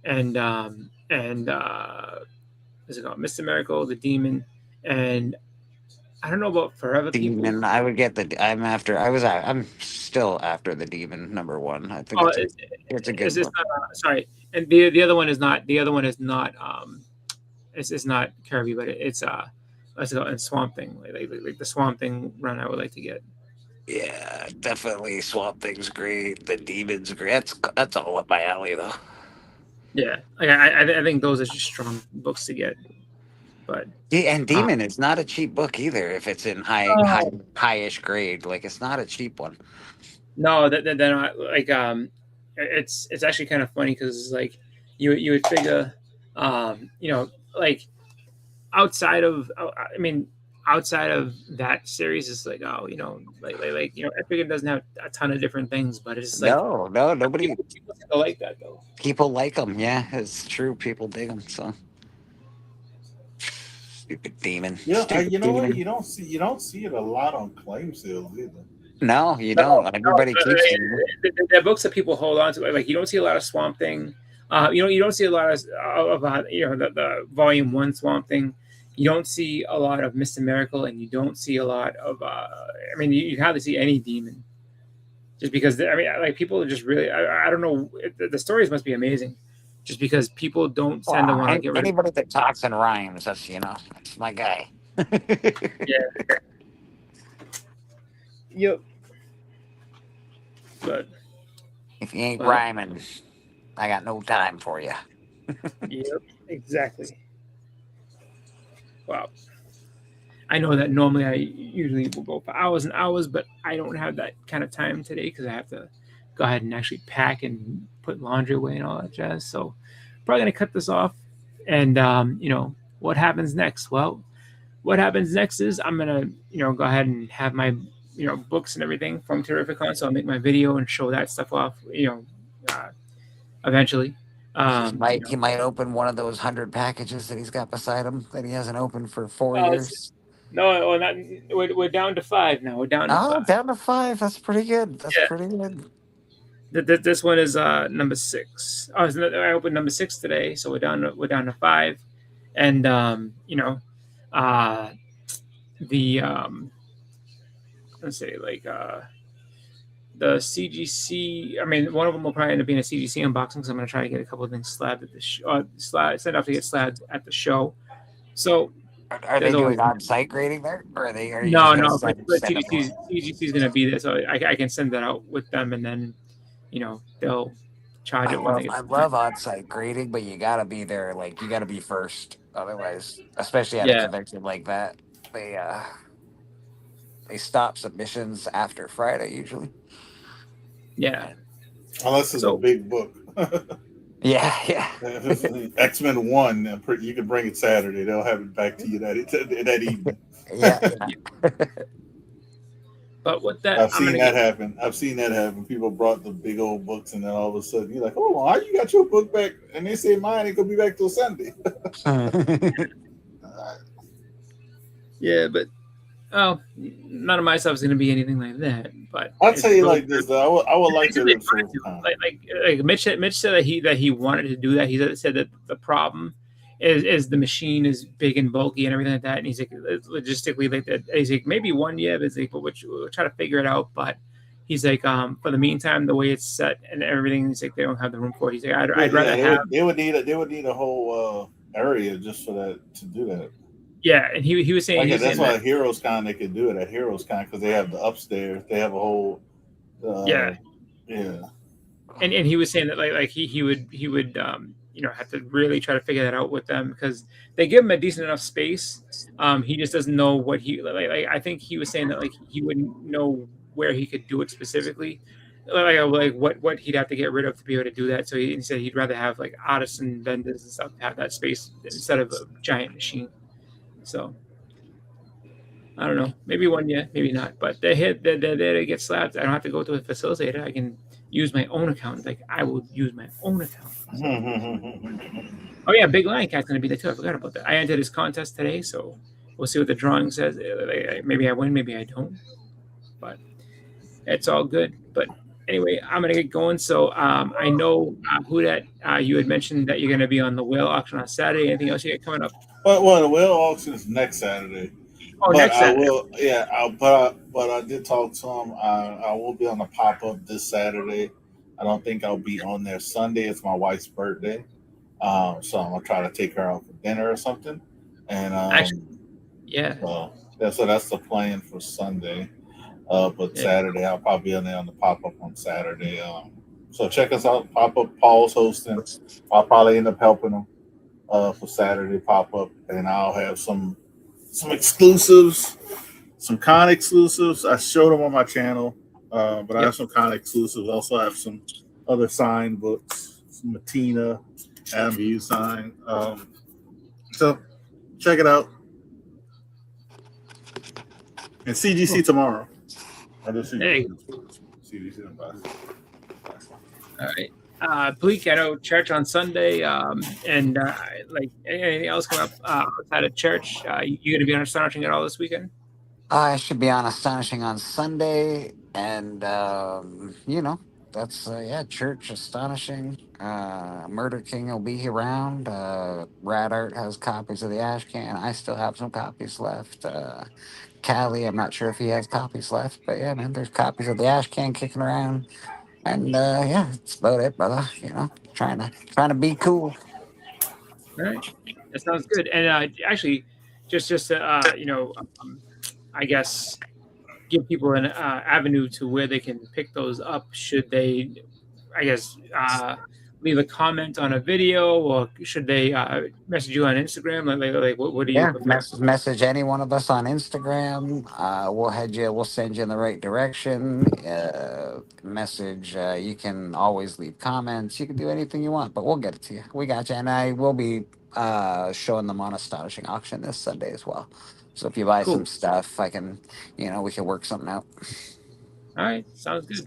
and what's it called, Mr. Miracle, the Demon, and I don't know about Forever People. Demon. I would get the. I'm after. I'm still after the demon #1. I think Oh, it's a is good this book. sorry? And the other one is not. The other one is not. It's not Kirby, but it's let's go and Swamp Thing. Like the Swamp Thing run, I would like to get. Yeah, definitely. Swamp Thing's great. The demon's great. That's all up my alley though. Yeah, like I think those are just strong books to get. But And Demon is not a cheap book either. If it's in highish grade, like it's not a cheap one. no, they're not like it's actually kind of funny because like you would figure like outside of outside of that series is like Epic doesn't have a ton of different things, but it's just like No, nobody. people seem to like that though. People like them. Yeah, it's true. People dig them. So stupid demon. Yeah, Stupid you know what? demon. You don't see it a lot on claim sales either. No, you don't. Everybody keeps them. They're books that people hold on to. Like you don't see a lot of Swamp Thing. You don't see a lot of the Volume 1 Swamp Thing. You don't see a lot of Mr. Miracle, and you don't see a lot of. You hardly see any Demon. Just because people are just really. I don't know. The stories must be amazing. Just because people don't tend to want to get rid of anybody that talks in rhymes. That's my guy. Yeah. Yep. But if you ain't rhyming, I got no time for you. Yep, exactly. Wow. I know that normally I usually will go for hours and hours, but I don't have that kind of time today because I have to go ahead and actually pack and put laundry away and all that jazz. So probably gonna cut this off. And what happens next? Well, what happens next is I'm gonna go ahead and have my books and everything from Terrificon. So I'll make my video and show that stuff off. Eventually. He might open one of those 100 packages that he's got beside him that he hasn't opened for 4 years. No, not. We're down to 5 now. We're down to 5. Down to 5. That's pretty good. Pretty good. This one is number 6. I opened number 6 today, so we're down to 5, and let's say the CGC. One of them will probably end up being a CGC unboxing because I'm going to try to get a couple of things slabbed at the sent off to get slabbed at the show. So are they doing on-site grading there, or are they? No. But CGC is going to be there, so I can send that out with them, and then they'll charge it. I love on-site grading, but you got to be there. Like you got to be first, otherwise, especially at a convention like that, they stop submissions after Friday usually. Yeah. Unless it's a big book. Yeah. X-Men 1, you can bring it Saturday. They'll have it back to you that evening. Yeah. But with that, I've seen that happen. People brought the big old books, and then all of a sudden you're like, "Oh, how you got your book back?" And they say mine ain't gonna be back till Sunday. Yeah, but none of my stuff is going to be anything like that. But I'll tell you like this, though. I would like to like Mitch said that he wanted to do that. He said that the problem is the machine is big and bulky and everything like that. And he's like, logistically, like that. He's like, maybe 1 year, but we'll try to figure it out. But he's like, for the meantime, the way it's set and everything, he's like, they don't have the room for it. He's like, I'd rather have. They would need a whole area just for that to do that. Yeah, and he was saying that's why at Heroes Con they could do it at Heroes Con because they have the upstairs. They have a whole. Yeah. And he was saying that like he would have to really try to figure that out with them because they give him a decent enough space. He just doesn't know what he like. I think he was saying that like he wouldn't know where he could do it specifically, like what he'd have to get rid of to be able to do that. So he said he'd rather have like artists and vendors and stuff have that space instead of a giant machine. So I don't know. Maybe 1 year, maybe not. But they're there to get slabbed. I don't have to go to a facilitator. I can use my own account. Like I will use my own account. Oh yeah, Big Lion Cat's gonna be there too. I forgot about that. I entered his contest today, so we'll see what the drawing says. Maybe I win, maybe I don't. But it's all good. But anyway, I'm gonna get going. So I know who that you had mentioned that you're gonna be on the whale auction on Saturday. Anything else you got coming up? Well, the whale auction is next Saturday. Oh, But next I Saturday. will, yeah. But I did talk to him. I will be on the pop up this Saturday. I don't think I'll be on there Sunday. It's my wife's birthday, so I'm gonna try to take her out for dinner or something. And Actually, yeah, so that's the plan for Sunday. But yeah, Saturday I'll probably be on there on the pop up on Saturday. So check us out. Pop up Paul's hosting. I'll probably end up helping him for Saturday pop up, and I'll have some exclusives, some con exclusives. I showed them on my channel, but I yep. have some con exclusives. I also have some other signed books, some Matina, Adam Hughes signed. So check it out. And CGC tomorrow. I just see Hey, CGC on Friday. all right. Bleak, I know church on Sunday, and like anything else come up outside of church? You going to be on Astonishing at all this weekend? I should be on Astonishing on Sunday, and that's yeah, Church Astonishing. Murder King will be around. Rad Art has copies of the Ash Can. I still have some copies left. Callie, I'm not sure if he has copies left, but yeah, man, there's copies of the Ash Can kicking around, and yeah, that's about it, brother. Trying to be cool. All right, that sounds good. And actually, just I guess give people an avenue to where they can pick those up. Should they, I guess, leave a comment on a video, or should they message you on Instagram? Like what do you Yeah, prefer? message any one of us on Instagram. We'll send you in the right direction. Message. You can always leave comments. You can do anything you want, but we'll get it to you. We got you, and I will be showing them on Astonishing Auction this Sunday as well. So if you buy some Cool. stuff, I can, we can work something out. All right, sounds good.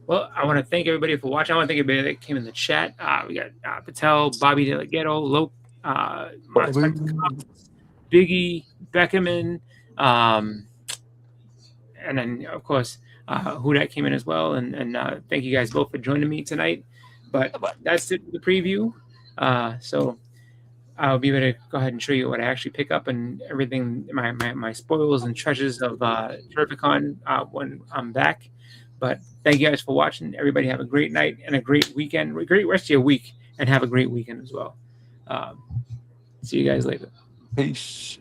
Well, I want to thank everybody for watching. I want to thank everybody that came in the chat. We got Patel, Bobby De La Ghetto, Lope, My Spectre Comics, Biggie, Beckerman, and then of course who that came in as well. And thank you guys both for joining me tonight. But that's it for the preview. So I'll be able to go ahead and show you what I actually pick up and everything, my spoils and treasures of Terrificon when I'm back. But thank you guys for watching. Everybody have a great night and a great weekend, a great rest of your week, and have a great weekend as well. See you guys later. Peace.